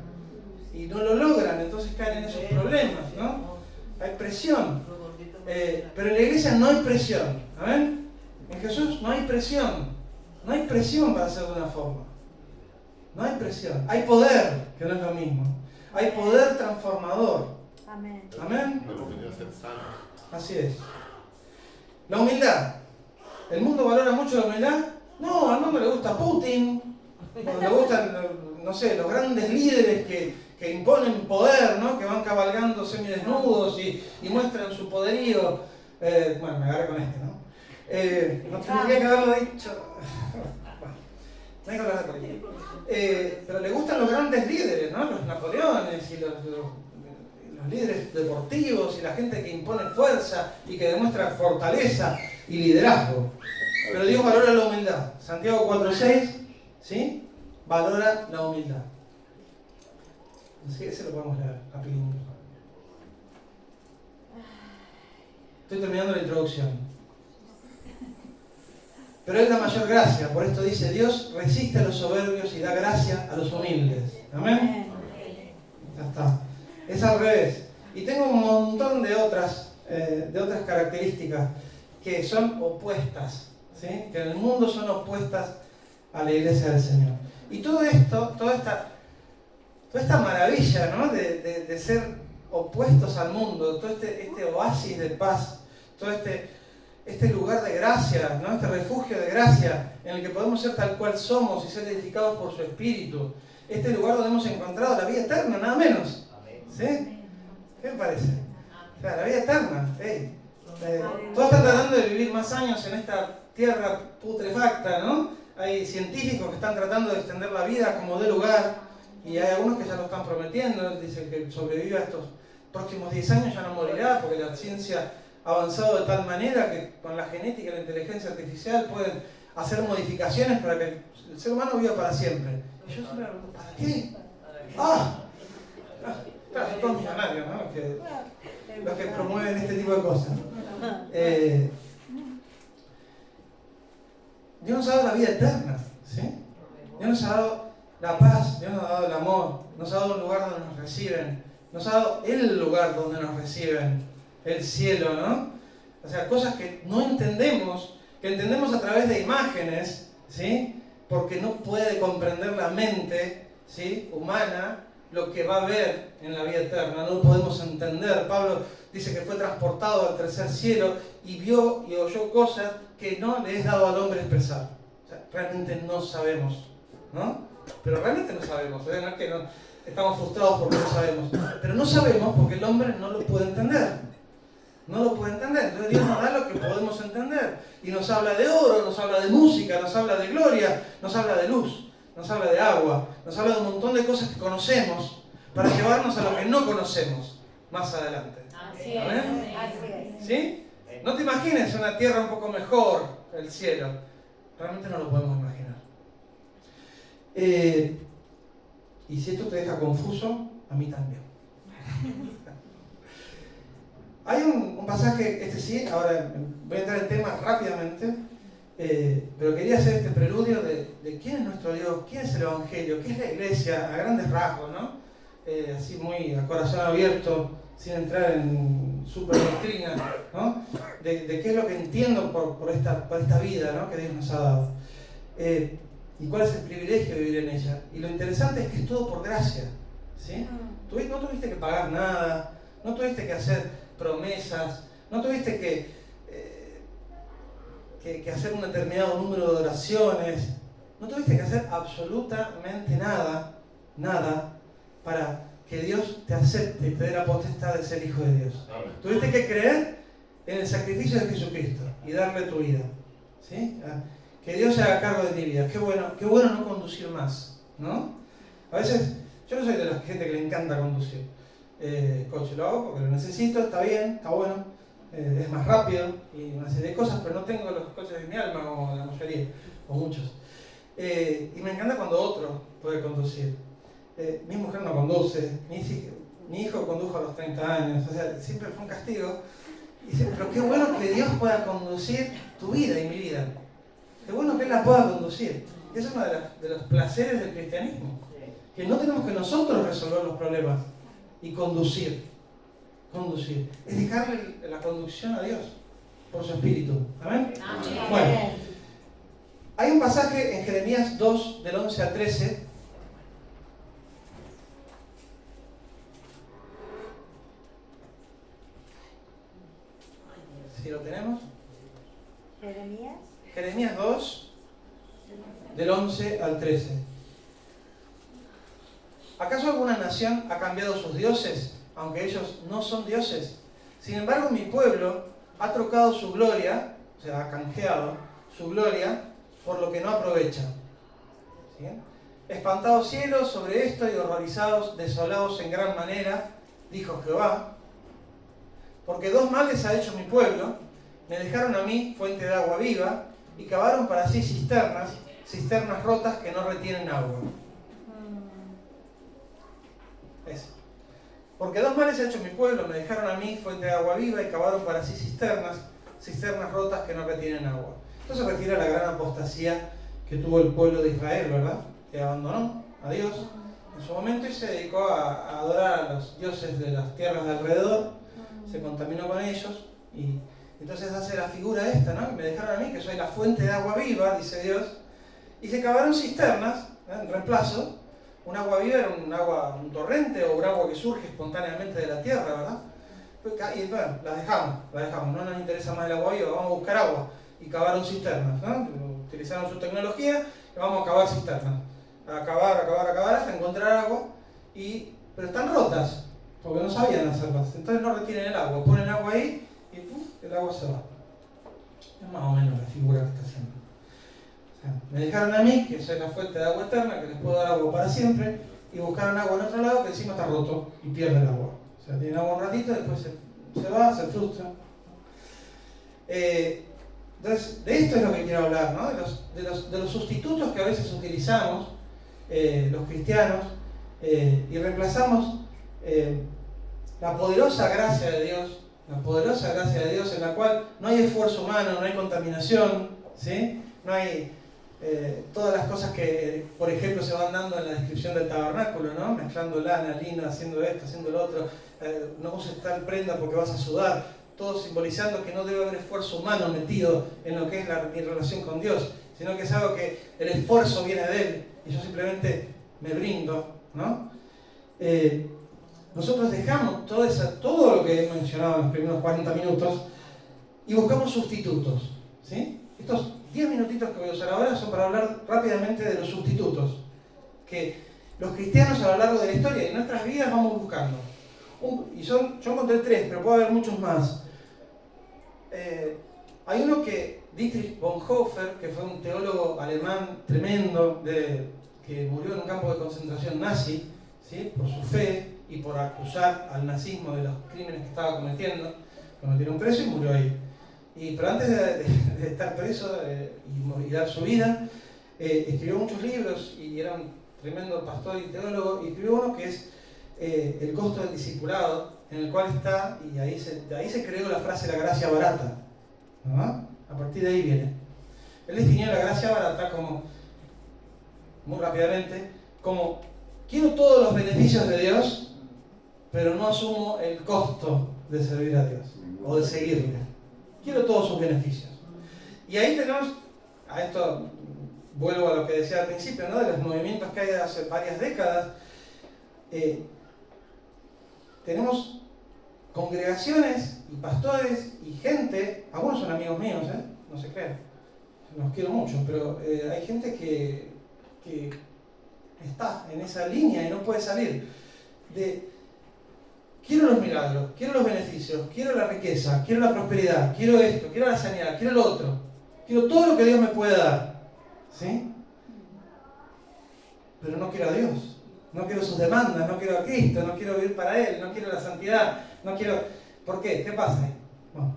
y no lo logran, entonces caen en esos problemas, ¿no? Hay presión, pero en la iglesia no hay presión, ¿amén? En Jesús no hay presión, no hay presión para ser de una forma, no hay presión, hay poder, que no es lo mismo, hay poder transformador, Amén. Amén. Hemos venido a ser sanos. Así es. La humildad. ¿El mundo valora mucho la humildad? No, al mundo le gusta Putin, o le gustan, no sé, los grandes líderes que imponen poder, ¿no? Que van cabalgando semidesnudos y muestran su poderío. Bueno, me agarré con este, ¿no? No tendría que haberlo dicho. Bueno, no hay que hablar de política. Pero le gustan los grandes líderes, ¿no? Los Napoleones y los líderes deportivos y la gente que impone fuerza y que demuestra fortaleza y liderazgo. Pero Dios valora la humildad. Santiago 4:6, ¿sí? Valora la humildad. Así que ese lo podemos leer rapidito. Estoy terminando la introducción. Pero es la mayor gracia, por esto dice: Dios resiste a los soberbios y da gracia a los humildes. Amén. Ya está. Es al revés. Y tengo un montón de otras características que son opuestas, ¿sí? Que en el mundo son opuestas a la iglesia del Señor. Y todo esto, toda esta maravilla, ¿no? de ser opuestos al mundo, todo este oasis de paz, todo este lugar de gracia, ¿no? Este refugio de gracia en el que podemos ser tal cual somos y ser edificados por su Espíritu. Este lugar donde hemos encontrado la vida eterna, nada menos. ¿Sí? ¿Qué me parece? O sea, la vida eterna. Todos están tratando de vivir más años en esta tierra putrefacta, ¿no? Hay científicos que están tratando de extender la vida como de lugar, y hay algunos que ya lo están prometiendo. Dicen que sobreviva estos próximos 10 años ya no morirá, porque la ciencia ha avanzado de tal manera que con la genética y la inteligencia artificial pueden hacer modificaciones para que el ser humano viva para siempre. Y yo siempre me pregunto, ¿para qué? Claro, son todos millonarios, ¿no? Los que promueven este tipo de cosas. Dios nos ha dado la vida eterna, ¿sí? Dios nos ha dado la paz, Dios nos ha dado el amor, nos ha dado un lugar donde nos reciben, nos ha dado el lugar donde nos reciben, el cielo, ¿no? O sea, cosas que no entendemos, que entendemos a través de imágenes, ¿sí? Porque no puede comprender la mente, ¿sí? Humana lo que va a ver en la vida eterna, no lo podemos entender. Pablo dice que fue transportado al tercer cielo y vio y oyó cosas que no le es dado al hombre expresar. O sea, realmente no sabemos, ¿no? Pero realmente no sabemos, ¿eh? No es que no, estamos frustrados porque no sabemos, pero no sabemos porque el hombre no lo puede entender. No lo puede entender. Entonces Dios nos da lo que podemos entender y nos habla de oro, nos habla de música, nos habla de gloria, nos habla de luz, nos habla de agua, nos habla de un montón de cosas que conocemos para llevarnos a lo que no conocemos más adelante. Así es. ¿Amén? Así es. ¿Sí? No te imagines una tierra un poco mejor, el cielo. Realmente no lo podemos imaginar. Y si esto te deja confuso, a mí también. Hay un pasaje, este sí, ahora voy a entrar en tema rápidamente, pero quería hacer este preludio de quién es nuestro Dios, quién es el Evangelio, qué es la iglesia, a grandes rasgos, ¿no? Así muy a corazón abierto, sin entrar en super doctrina, ¿no? De qué es lo que entiendo por esta vida, ¿no? Que Dios nos ha dado. Y cuál es el privilegio de vivir en ella. Y lo interesante es que es todo por gracia, ¿sí? No tuviste que pagar nada, no tuviste que hacer promesas, no tuviste que hacer un determinado número de oraciones, no tuviste que hacer absolutamente nada para que Dios te acepte y te dé la potestad de ser hijo de Dios. Tuviste que creer en el sacrificio de Jesucristo y darle tu vida, ¿sí? Que Dios se haga cargo de mi vida. Qué bueno no conducir más, ¿no? A veces, yo no soy de la gente que le encanta conducir. Coche, lo hago porque lo necesito, está bien, está bueno, es más rápido y una serie de cosas, pero no tengo los coches de mi alma como la mayoría, o muchos. Y me encanta cuando otro puede conducir. Mi mujer no conduce, mi hijo condujo a los 30 años, o sea, siempre fue un castigo. Y dice, pero qué bueno que Dios pueda conducir tu vida y mi vida. Qué bueno que Él la pueda conducir. Ese es uno de los placeres del cristianismo. Que no tenemos que nosotros resolver los problemas y conducir. Es dejarle la conducción a Dios por su Espíritu. ¿Amén? Amén. Bueno, hay un pasaje en Jeremías 2, del 11 al 13. si lo tenemos. Jeremías. Jeremías 2, del 11 al 13. ¿Acaso alguna nación ha cambiado sus dioses, aunque ellos no son dioses? Sin embargo, mi pueblo ha trocado su gloria, o sea, ha canjeado su gloria por lo que no aprovecha. ¿Sí? Espantados cielos sobre esto y horrorizados, desolados en gran manera, dijo Jehová, porque dos males ha hecho mi pueblo, me dejaron a mí fuente de agua viva y cavaron para sí cisternas rotas que no retienen agua. Eso. Porque dos males ha hecho mi pueblo, me dejaron a mí fuente de agua viva y cavaron para sí cisternas rotas que no retienen agua. Esto se refiere a la gran apostasía que tuvo el pueblo de Israel, ¿verdad? Que abandonó a Dios en su momento y se dedicó a adorar a los dioses de las tierras de alrededor, se contaminó con ellos y entonces hace la figura esta, ¿no? Me dejaron a mí que soy la fuente de agua viva, dice Dios, y se cavaron cisternas, en reemplazo. Un agua viva era un torrente o un agua que surge espontáneamente de la tierra, ¿verdad? Y bueno, la dejamos, no nos interesa más el agua viva, vamos a buscar agua. Y cavaron cisternas, ¿no? Utilizaron su tecnología y vamos a cavar cisternas. A cavar hasta encontrar agua, pero están rotas, porque no sabían hacerlas. Entonces no retienen el agua, ponen agua ahí y ¡pum!, el agua se va. Es más o menos la figura que está haciendo. Me dejaron a mí, que soy la fuente de agua eterna, que les puedo dar agua para siempre, y buscaron agua en otro lado que encima está roto y pierde el agua. O sea, tienen agua un ratito, después se va, se frustra. Entonces, de esto es lo que quiero hablar, ¿no? De los sustitutos que a veces utilizamos los cristianos y reemplazamos la poderosa gracia de Dios, en la cual no hay esfuerzo humano, no hay contaminación, ¿sí? No hay todas las cosas que, por ejemplo, se van dando en la descripción del tabernáculo, ¿no? Mezclando lana, lino, haciendo esto, haciendo lo otro, no uses tal prenda porque vas a sudar, todo simbolizando que no debe haber esfuerzo humano metido en lo que es mi relación con Dios, sino que es algo que el esfuerzo viene de Él y yo simplemente me brindo, ¿no? Nosotros dejamos todo lo que he mencionado en los primeros 40 minutos y buscamos sustitutos, ¿sí? Estos 10 minutitos que voy a usar ahora son para hablar rápidamente de los sustitutos que los cristianos a lo largo de la historia y en nuestras vidas vamos buscando. Yo encontré 3, pero puede haber muchos más. Hay uno que Dietrich Bonhoeffer, que fue un teólogo alemán tremendo, que murió en un campo de concentración nazi, ¿sí? Por su fe y por acusar al nazismo de los crímenes que estaba cometiendo. Lo metieron preso y murió ahí. Pero antes de estar preso y dar su vida, escribió muchos libros y era un tremendo pastor y teólogo, y escribió uno que es El costo del discipulado, en el cual está, y de ahí se creó la frase la gracia barata, ¿no? A partir de ahí viene. Él definió la gracia barata como, muy rápidamente, como quiero todos los beneficios de Dios, pero no asumo el costo de servir a Dios o de seguirle. Quiero todos sus beneficios. Y ahí tenemos, a esto vuelvo a lo que decía al principio, ¿no? De los movimientos que hay de hace varias décadas. Tenemos congregaciones y pastores y gente, algunos son amigos míos, no se crean, los quiero mucho, pero hay gente que está en esa línea y no puede salir de quiero los milagros, quiero los beneficios, quiero la riqueza, quiero la prosperidad, quiero esto, quiero la sanidad, quiero lo otro, quiero todo lo que Dios me puede dar, ¿sí? Pero no quiero a Dios. No quiero sus demandas, no quiero a Cristo, no quiero vivir para Él, no quiero la santidad, no quiero... ¿Por qué? ¿Qué pasa ahí? Bueno,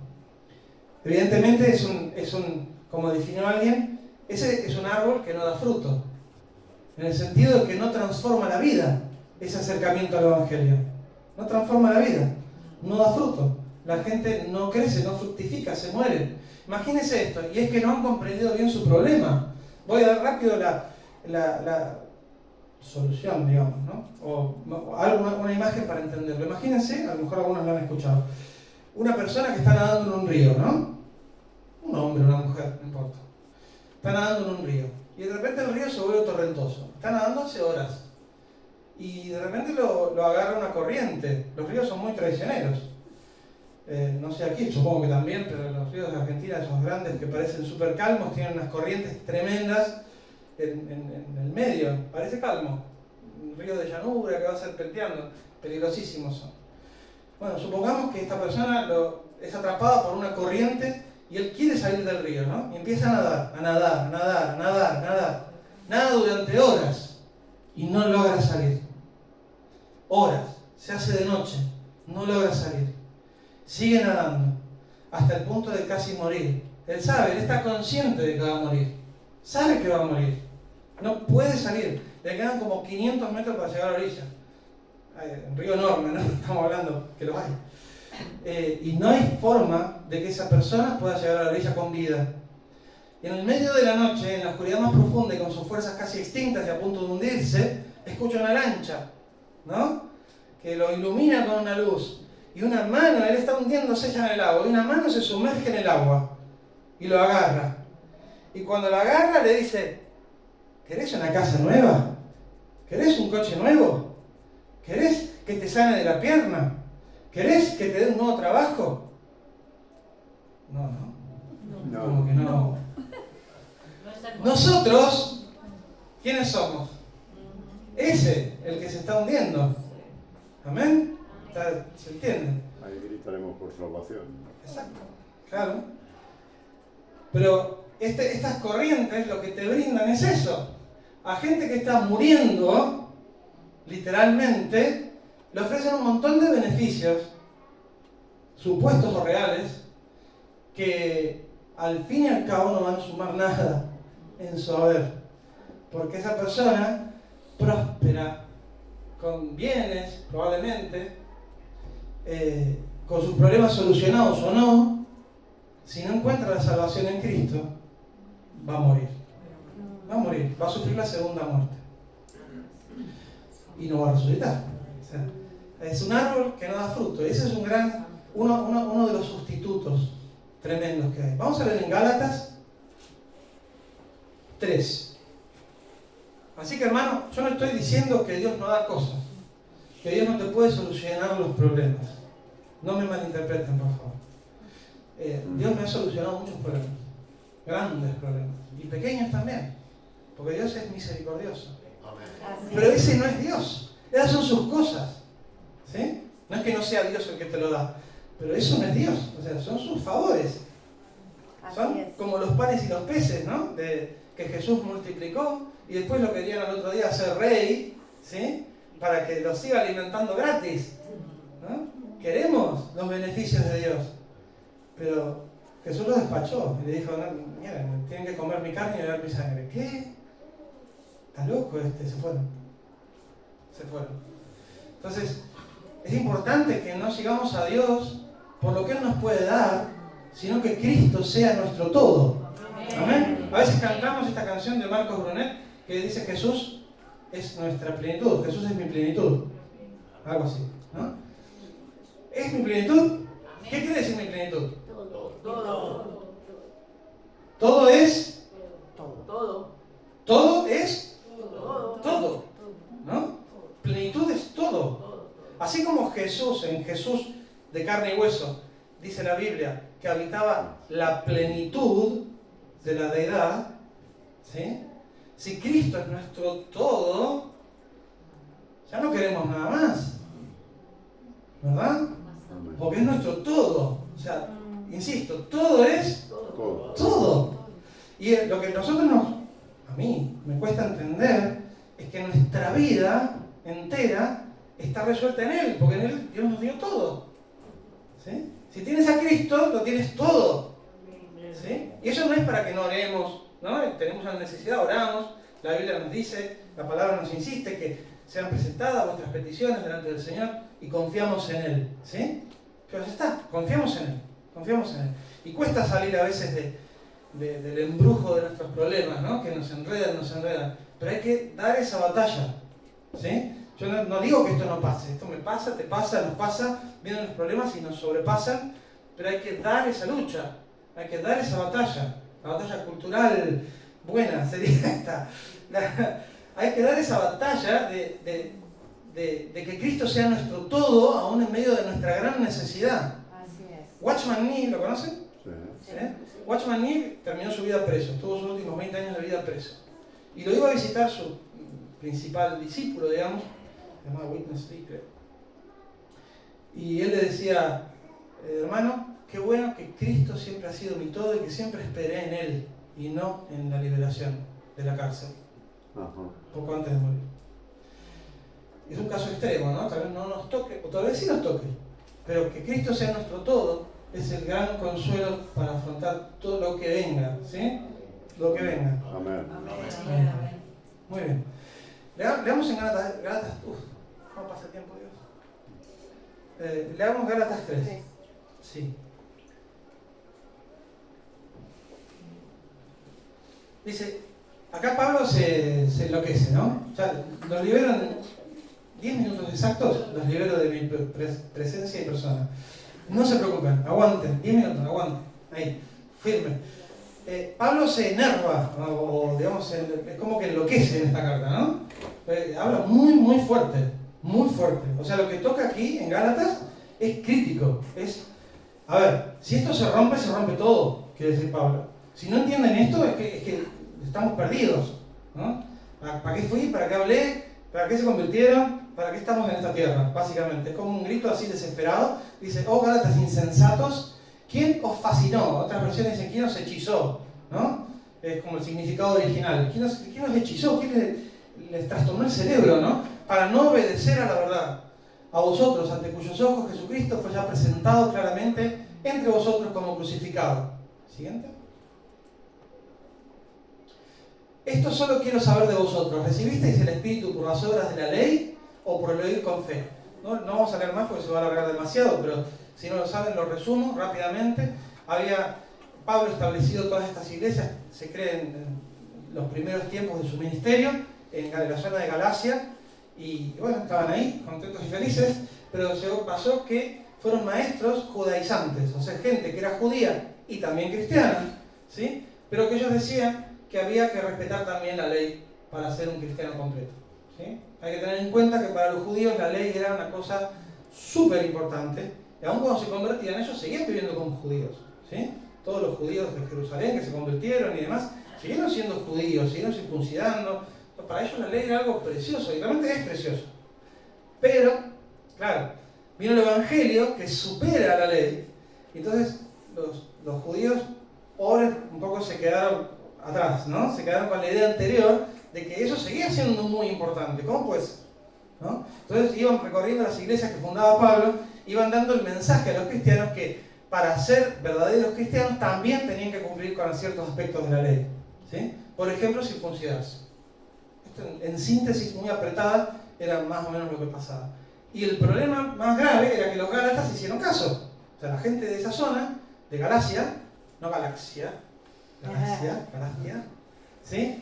evidentemente es un, como definió alguien, ese es un árbol que no da fruto, en el sentido de que no transforma la vida, ese acercamiento al Evangelio. No transforma la vida, no da fruto, la gente no crece, no fructifica, se muere. Imagínense esto, y es que no han comprendido bien su problema. Voy a dar rápido la solución, digamos, ¿no? O una imagen para entenderlo. Imagínense, a lo mejor algunos lo han escuchado, una persona que está nadando en un río, ¿no? Un hombre, una mujer, no importa. Está nadando en un río y de repente el río se vuelve torrentoso. Está nadando hace horas y de repente lo agarra una corriente. Los ríos son muy traicioneros. no sé aquí, supongo que también, pero los ríos de Argentina, esos grandes que parecen súper calmos, tienen unas corrientes tremendas en el medio, parece calmo. Un río de llanura que va serpenteando, peligrosísimos son. Bueno, supongamos que esta persona es atrapada por una corriente y él quiere salir del río, ¿no? Y empieza a nadar, a nadar, a nadar, a nadar, a nadar. Nada durante horas y no logra salir. Horas, se hace de noche, no logra salir. Sigue nadando hasta el punto de casi morir. Él sabe, él está consciente de que va a morir. Sabe que va a morir. No puede salir. Le quedan como 500 metros para llegar a la orilla. Un río enorme, ¿no? Estamos hablando que lo hay. Y no hay forma de que esa persona pueda llegar a la orilla con vida. Y en el medio de la noche, en la oscuridad más profunda y con sus fuerzas casi extintas y a punto de hundirse, escucha una lancha, ¿no? Que lo ilumina con una luz. Y una mano, él está hundiéndose ya en el agua, y una mano se sumerge en el agua y lo agarra. Y cuando lo agarra le dice: ¿querés una casa nueva? ¿Querés un coche nuevo? ¿Querés que te sane de la pierna? ¿Querés que te dé un nuevo trabajo? No. Como que no. Nosotros, ¿quiénes somos? Ese, el que se está hundiendo. ¿Amén? ¿Se entiende? Ahí gritaremos por salvación. Exacto, claro. Pero estas corrientes lo que te brindan es eso. A gente que está muriendo, literalmente, le ofrecen un montón de beneficios, supuestos o reales, que al fin y al cabo no van a sumar nada en su haber. Porque esa persona próspera, con bienes, probablemente, con sus problemas solucionados o no, si no encuentra la salvación en Cristo, va a morir. Va a morir, va a sufrir la segunda muerte. Y no va a resucitar. O sea, es un árbol que no da fruto. Ese es uno de los sustitutos tremendos que hay. Vamos a leer en Gálatas 3. Así que, hermano, yo no estoy diciendo que Dios no da cosas, que Dios no te puede solucionar los problemas. No me malinterpreten, por favor. Dios me ha solucionado muchos problemas, grandes problemas, y pequeños también, porque Dios es misericordioso. Pero ese no es Dios, esas son sus cosas, ¿sí? No es que no sea Dios el que te lo da, pero eso no es Dios, o sea, son sus favores. Son como los panes y los peces, ¿no? Que Jesús multiplicó y después lo querían al otro día hacer rey, ¿sí? Para que los siga alimentando gratis, ¿no? Queremos los beneficios de Dios, pero Jesús los despachó y le dijo: no, miren, tienen que comer mi carne y beber mi sangre. ¿Qué? Está loco se fueron. Entonces, es importante que no sigamos a Dios por lo que Él nos puede dar, sino que Cristo sea nuestro todo. Amén. A veces cantamos esta canción de Marcos Brunet que dice: Jesús es nuestra plenitud, Jesús es mi plenitud. Algo así, ¿no? ¿Es mi plenitud? ¿Qué quiere decir mi plenitud? Todo es todo es todo, ¿no? Plenitud es todo. Así como Jesús, en Jesús de carne y hueso, dice la Biblia que habitaba la plenitud de la deidad, ¿sí? Si Cristo es nuestro todo, ya no queremos nada más, ¿verdad? Porque es nuestro todo. O sea, insisto, todo es todo. Y lo que a mí me cuesta entender, es que nuestra vida entera está resuelta en Él, porque en Él Dios nos dio todo, ¿sí? Si tienes a Cristo, lo tienes todo, ¿sí? Y eso no es para que no oremos, ¿no? Tenemos una necesidad, oramos, la Biblia nos dice, la palabra nos insiste que sean presentadas vuestras peticiones delante del Señor y confiamos en Él, ¿sí? Pero ya está, confiamos en Él. Y cuesta salir a veces del embrujo de nuestros problemas, ¿no? Que nos enredan. Pero hay que dar esa batalla, ¿sí? Yo no digo que esto no pase, esto me pasa, te pasa, nos pasa, vienen los problemas y nos sobrepasan, pero hay que dar esa lucha, hay que dar esa batalla, la batalla cultural buena sería esta. Hay que dar esa batalla de que Cristo sea nuestro todo, aún en medio de nuestra gran necesidad. Así es. Watchman Nee, ¿lo conocen? Sí. Watchman Nee terminó su vida preso, tuvo sus últimos 20 años de vida preso. Y lo iba a visitar su principal discípulo, digamos, se llamaba Witness Lee, creo. Y él le decía, hermano, qué bueno que Cristo siempre ha sido mi todo y que siempre esperé en Él y no en la liberación de la cárcel, poco antes de morir. Es un caso extremo, ¿no? Tal vez no nos toque, o tal vez sí nos toque, pero que Cristo sea nuestro todo es el gran consuelo para afrontar todo lo que venga, ¿sí? Lo que venga. Amén. Muy bien. Leamos en Gálatas. ¿Cómo pasa el tiempo, Dios? Leamos Gálatas 3. Sí. Dice, acá Pablo se enloquece, ¿no? O sea, los libero en 10 minutos exactos, los libero de mi presencia y persona. No se preocupen, aguanten, 10 minutos, aguanten. Ahí, firme. Pablo se enerva, o digamos, es como que enloquece en esta carta, ¿no? Habla muy fuerte, muy fuerte. O sea, lo que toca aquí en Gálatas es crítico. A ver, si esto se rompe todo, quiere decir Pablo. Si no entienden esto, es que estamos perdidos, ¿no? ¿Para qué fui? ¿Para qué hablé? ¿Para qué se convirtieron? ¿Para qué estamos en esta tierra? Básicamente, es como un grito así desesperado. Dice, oh Gálatas insensatos, ¿quién os fascinó? Otras versiones dicen, ¿quién os hechizó? ¿No? Es como el significado original. ¿Quién os hechizó? ¿Quién les trastornó el cerebro, ¿no? Para no obedecer a la verdad. A vosotros, ante cuyos ojos Jesucristo fue ya presentado claramente entre vosotros como crucificado. Siguiente. Esto solo quiero saber de vosotros. ¿Recibisteis el Espíritu por las obras de la ley o por el oír con fe? No vamos a leer más porque se va a alargar demasiado, pero si no lo saben lo resumo rápidamente. Había Pablo establecido todas estas iglesias, se cree en los primeros tiempos de su ministerio, en la zona de Galacia, y bueno, estaban ahí, contentos y felices, pero se pasó que fueron maestros judaizantes, o sea, gente que era judía y también cristiana, ¿sí? Pero que ellos decían que había que respetar también la ley para ser un cristiano completo, ¿sí? Hay que tener en cuenta que para los judíos la ley era una cosa súper importante, y aun cuando se convertían, ellos seguían viviendo como judíos, ¿sí? Todos los judíos de Jerusalén que se convirtieron y demás, siguieron siendo judíos, siguieron circuncidando. Para ellos la ley era algo precioso, y realmente es precioso. Pero, claro, vino el Evangelio que supera la ley, y entonces los judíos pobres un poco se quedaron atrás, ¿no? Se quedaron con la idea anterior de que eso seguía siendo muy importante. ¿Cómo puede ser? ¿No? Entonces iban recorriendo las iglesias que fundaba Pablo, iban dando el mensaje a los cristianos que para ser verdaderos cristianos también tenían que cumplir con ciertos aspectos de la ley, ¿sí? Por ejemplo, circuncidarse. Esto en síntesis muy apretada era más o menos lo que pasaba. Y el problema más grave era que los gálatas hicieron caso. O sea, la gente de esa zona, de Galacia, no Galaxia, Galacia, ¿sí?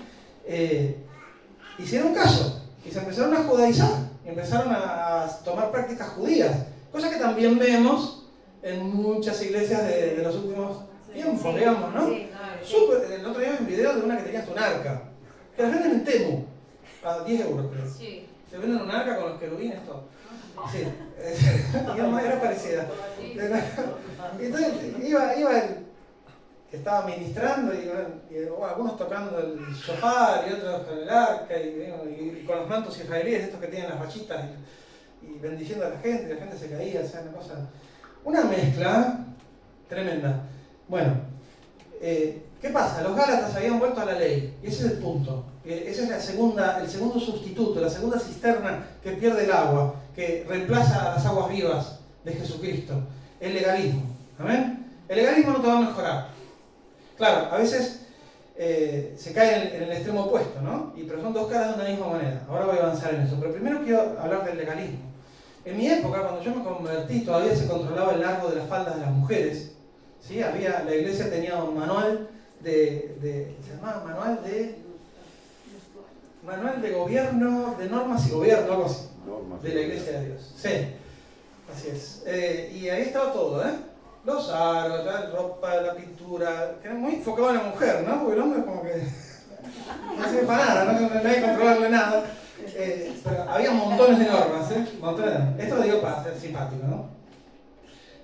Hicieron caso y se empezaron a judaizar, empezaron a tomar prácticas judías, cosa que también vemos en muchas iglesias de los últimos tiempos, digamos, ¿no? Sí, El otro día vi un video de una que tenía hasta un arca, que las venden en Temu, a 10 euros creo. Sí. Se venden un arca con los querubines, todo. Sí, era parecida. Entonces iba el que estaba ministrando y algunos tocando el shofar y otros con el arca y con los mantos israelíes, estos que tienen las rachitas y bendiciendo a la gente se caía, o sea, una mezcla tremenda. Bueno, ¿qué pasa? Los gálatas habían vuelto a la ley, y ese es el punto. Ese es el segundo sustituto, la segunda cisterna que pierde el agua, que reemplaza a las aguas vivas de Jesucristo, el legalismo. ¿Amén? El legalismo no te va a mejorar. Claro, a veces se cae en el extremo opuesto, ¿no? Pero son dos caras de una misma moneda. Ahora voy a avanzar en eso. Pero primero quiero hablar del legalismo. En mi época, cuando yo me convertí, todavía se controlaba el largo de las faldas de las mujeres. ¿Sí? La iglesia tenía un manual se llamaba manual de gobierno, de normas y gobierno, algo así, de la iglesia de Dios. Sí, así es. Y ahí estaba todo, los aros, la ropa, la pintura, que era muy enfocado en la mujer, ¿no? Porque el hombre como que no sirve para nada, no hay que controlarle nada. Pero había montones de normas, montones. Esto lo digo para ser simpático, ¿no?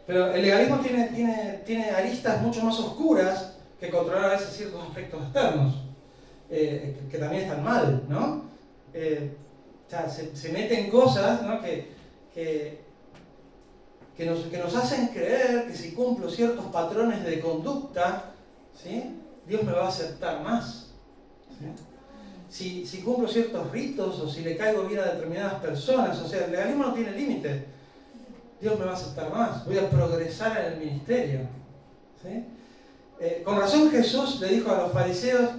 Pero el legalismo tiene aristas mucho más oscuras que controlar a veces ciertos aspectos externos, que también están mal, ¿no? O sea, se meten cosas, ¿no? que nos hacen creer que si cumplo ciertos patrones de conducta, ¿sí? Dios me va a aceptar más. ¿Sí? Si cumplo ciertos ritos o si le caigo bien a determinadas personas, o sea, el legalismo no tiene límite. Dios me va a aceptar más, voy a progresar en el ministerio. ¿Sí? Con razón Jesús le dijo a los fariseos,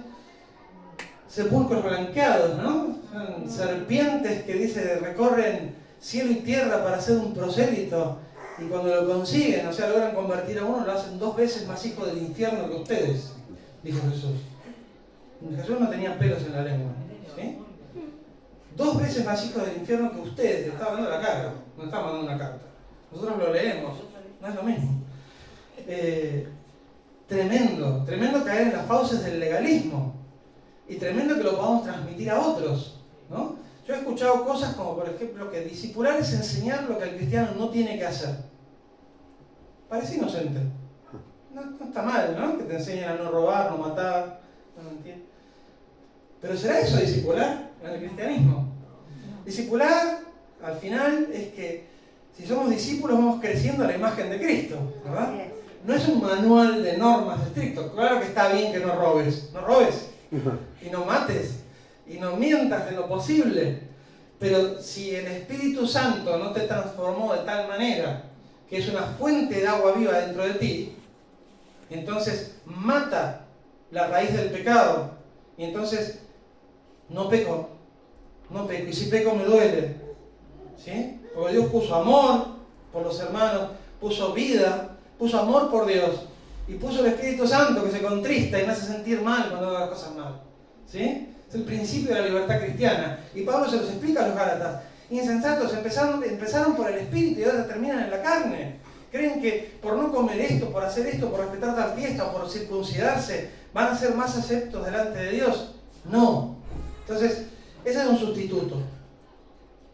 sepulcros blanqueados, ¿no? Son serpientes que dice recorren cielo y tierra para ser un prosélito, y cuando lo consiguen, o sea, logran convertir a uno, lo hacen 2 veces más hijo del infierno que ustedes, dijo Jesús. Jesús no tenía pelos en la lengua, ¿sí? 2 veces más hijo del infierno que ustedes, le estaba dando la cara, no estaba mandando una carta. Nosotros lo leemos, no es lo mismo. Tremendo caer en las fauces del legalismo. Y tremendo que lo podamos transmitir a otros, ¿no? Yo he escuchado cosas como, por ejemplo, que discipular es enseñar lo que el cristiano no tiene que hacer. Parece inocente. No está mal, ¿no? Que te enseñen a no robar, no matar, no mentir. Pero ¿será eso discipular en el cristianismo? Discipular, al final, es que si somos discípulos vamos creciendo a la imagen de Cristo, ¿verdad? No es un manual de normas estrictos. Claro que está bien que no robes. No robes. Y no mates, y no mientas en lo posible, pero si el Espíritu Santo no te transformó de tal manera que es una fuente de agua viva dentro de ti, entonces mata la raíz del pecado, y entonces no peco, y si peco me duele, ¿sí? Porque Dios puso amor por los hermanos, puso vida, puso amor por Dios, y puso el Espíritu Santo que se contrista y me hace sentir mal cuando hago las cosas mal. ¿Sí? Es el principio de la libertad cristiana. Y Pablo se los explica a los Gálatas. Insensatos, empezaron por el Espíritu y ahora terminan en la carne. Creen que por no comer esto, por hacer esto, por respetar tal fiesta, por circuncidarse, van a ser más aceptos delante de Dios. No. Entonces, ese es un sustituto.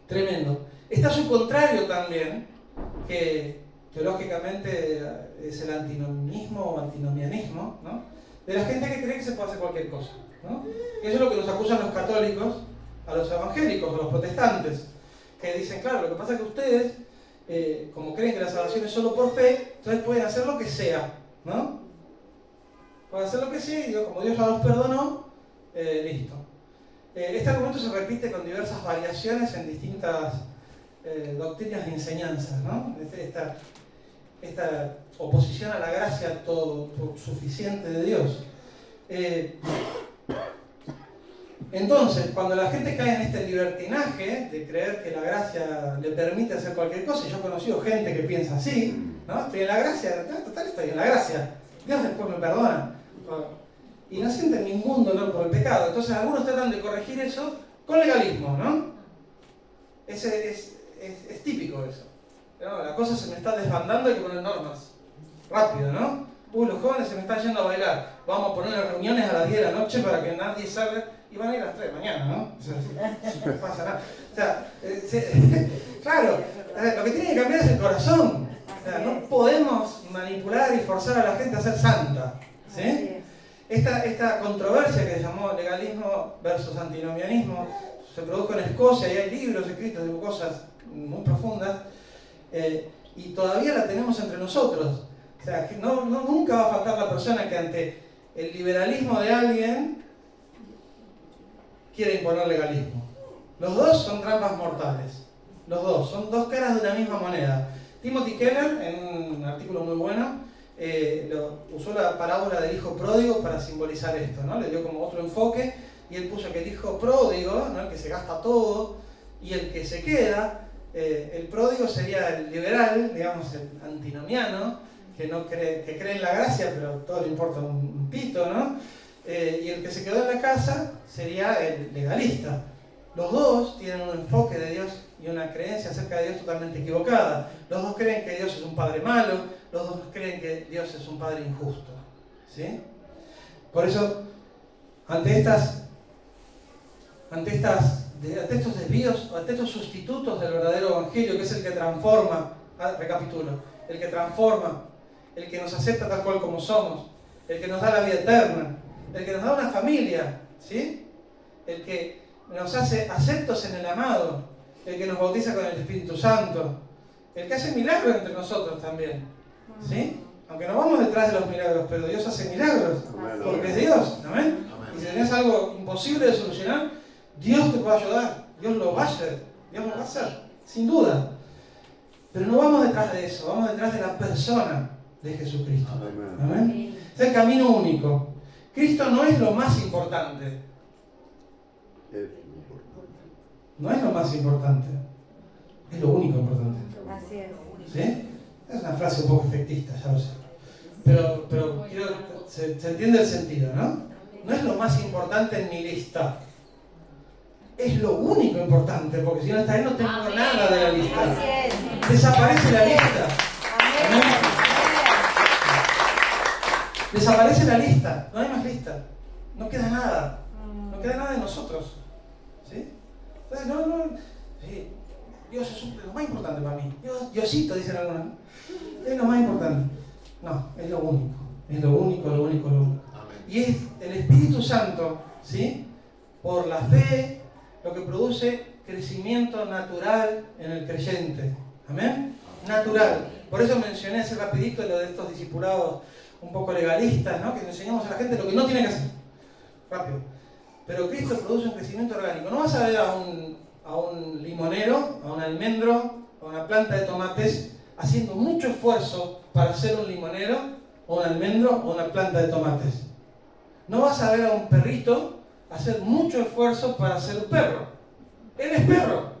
Tremendo. Está su contrario también, que teológicamente es el antinomianismo o antinomianismo, ¿no? De la gente que cree que se puede hacer cualquier cosa, ¿no? Y eso es lo que nos acusan los católicos a los evangélicos, a los protestantes, que dicen, claro, lo que pasa es que ustedes, como creen que la salvación es solo por fe, entonces pueden hacer lo que sea, ¿no? Pueden hacer lo que sea y Dios, como Dios ya los perdonó, listo. Este argumento se repite con diversas variaciones en distintas doctrinas de enseñanza, ¿no? Esta oposición a la gracia todo suficiente de Dios. Entonces, cuando la gente cae en este libertinaje de creer que la gracia le permite hacer cualquier cosa, y yo he conocido gente que piensa así, ¿no? Estoy en la gracia, total estoy en la gracia, Dios después me perdona. Y no sienten ningún dolor por el pecado. Entonces algunos tratan de corregir eso con legalismo, ¿no? Es típico eso. ¿No? La cosa se me está desbandando, hay que poner normas. Rápido, ¿no? Los jóvenes se me están yendo a bailar. Vamos a poner las reuniones a las 10 de la noche para que nadie salga. Y van a ir a las 3 de la mañana, ¿no? O sea, no pasa nada. O sea, claro, lo que tiene que cambiar es el corazón. O sea, no podemos manipular y forzar a la gente a ser santa. ¿Sí? Esta controversia que se llamó legalismo versus antinomianismo se produjo en Escocia y hay libros escritos de cosas muy profundas y todavía la tenemos entre nosotros. O sea, que nunca va a faltar la persona que ante el liberalismo de alguien quiere imponer legalismo. Los dos son trampas mortales. Los dos, son 2 caras de una misma moneda. Timothy Keller, en un artículo muy bueno, usó la parábola del hijo pródigo para simbolizar esto, ¿no? Le dio como otro enfoque y él puso que el hijo pródigo, ¿no? El que se gasta todo, y el que se queda, el pródigo sería el liberal, digamos el antinomiano, que cree en la gracia pero todo le importa un pito, ¿no? Y el que se quedó en la casa sería el legalista. Los dos tienen un enfoque de Dios y una creencia acerca de Dios totalmente equivocada. Los dos creen que Dios es un padre malo, los dos creen que Dios es un padre injusto. ¿Sí? Por eso, ante estos desvíos, ante estos sustitutos del verdadero evangelio, que es el que transforma, recapitulo, el que transforma, el que nos acepta tal cual como somos, el que nos da la vida eterna, el que nos da una familia, ¿sí? El que nos hace aceptos en el amado, el que nos bautiza con el Espíritu Santo, el que hace milagros entre nosotros también, ¿sí? Aunque no vamos detrás de los milagros, pero Dios hace milagros, porque es Dios, ¿amén? Y si tenés algo imposible de solucionar, Dios te puede ayudar, Dios lo va a hacer, Dios lo va a hacer, sin duda. Pero no vamos detrás de eso, vamos detrás de la persona de Jesucristo, ¿amén? Es el camino único. Cristo no es lo más importante. No es lo más importante, es lo único importante. Así es. ¿Sí? Es una frase un poco efectista, ya lo sé. Pero se entiende el sentido, ¿no? No es lo más importante en mi lista. Es lo único importante, porque si no está ahí no tengo nada de la lista. Así es. Desaparece la lista. Amén. Desaparece la lista, no hay más lista. No queda nada. No queda nada de nosotros. ¿Sí? Entonces, sí, Dios es lo más importante para mí. Diosito, dicen algunos. Es lo más importante. No, es lo único. Es lo único, lo único, lo único. Y es el Espíritu Santo, ¿sí? Por la fe, lo que produce crecimiento natural en el creyente. ¿Amén? Natural. Por eso mencioné hace rapidito lo de estos discipulados un poco legalistas, ¿no? Que le enseñamos a la gente lo que no tiene que hacer. Rápido. Pero Cristo produce un crecimiento orgánico. No vas a ver a un limonero, a un almendro, a una planta de tomates haciendo mucho esfuerzo para ser un limonero, o un almendro, o una planta de tomates. No vas a ver a un perrito hacer mucho esfuerzo para ser un perro. Él es perro,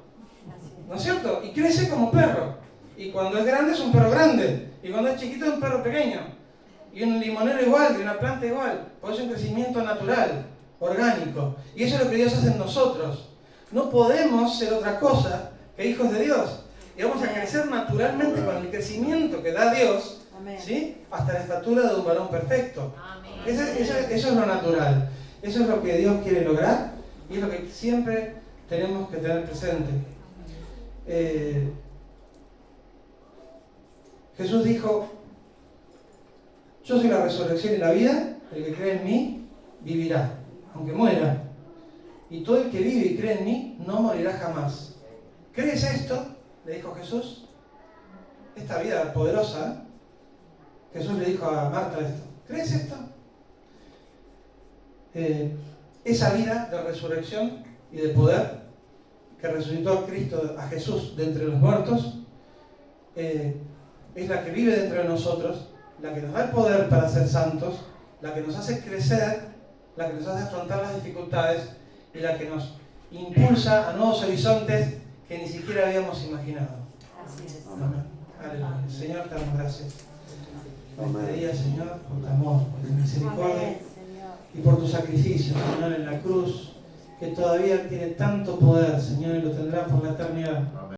¿no es cierto? Y crece como perro. Y cuando es grande es un perro grande. Y cuando es chiquito es un perro pequeño. Y un limonero igual, y una planta igual. Por eso es un crecimiento natural, orgánico. Y eso es lo que Dios hace en nosotros. No podemos ser otra cosa que hijos de Dios. Y vamos a crecer naturalmente con el crecimiento que da Dios, ¿sí? Hasta la estatura de un varón perfecto. Eso es lo natural. Eso es lo que Dios quiere lograr y es lo que siempre tenemos que tener presente. Jesús dijo: yo soy la resurrección y la vida, el que cree en mí vivirá, aunque muera. Y todo el que vive y cree en mí no morirá jamás. ¿Crees esto? Le dijo Jesús. Esta vida poderosa, Jesús le dijo a Marta esto. ¿Crees esto? Esa vida de resurrección y de poder que resucitó a Cristo, a Jesús de entre los muertos, es la que vive dentro de nosotros, la que nos da el poder para ser santos, la que nos hace crecer, la que nos hace afrontar las dificultades y la que nos impulsa a nuevos horizontes que ni siquiera habíamos imaginado. Así es. Amén. Aleluya. Señor, te damos gracias por este día, Señor, por tu amor, por tu misericordia Amén, Señor. y por tu sacrificio, Señor, en la cruz, que todavía tiene tanto poder, Señor, y lo tendrá por la eternidad.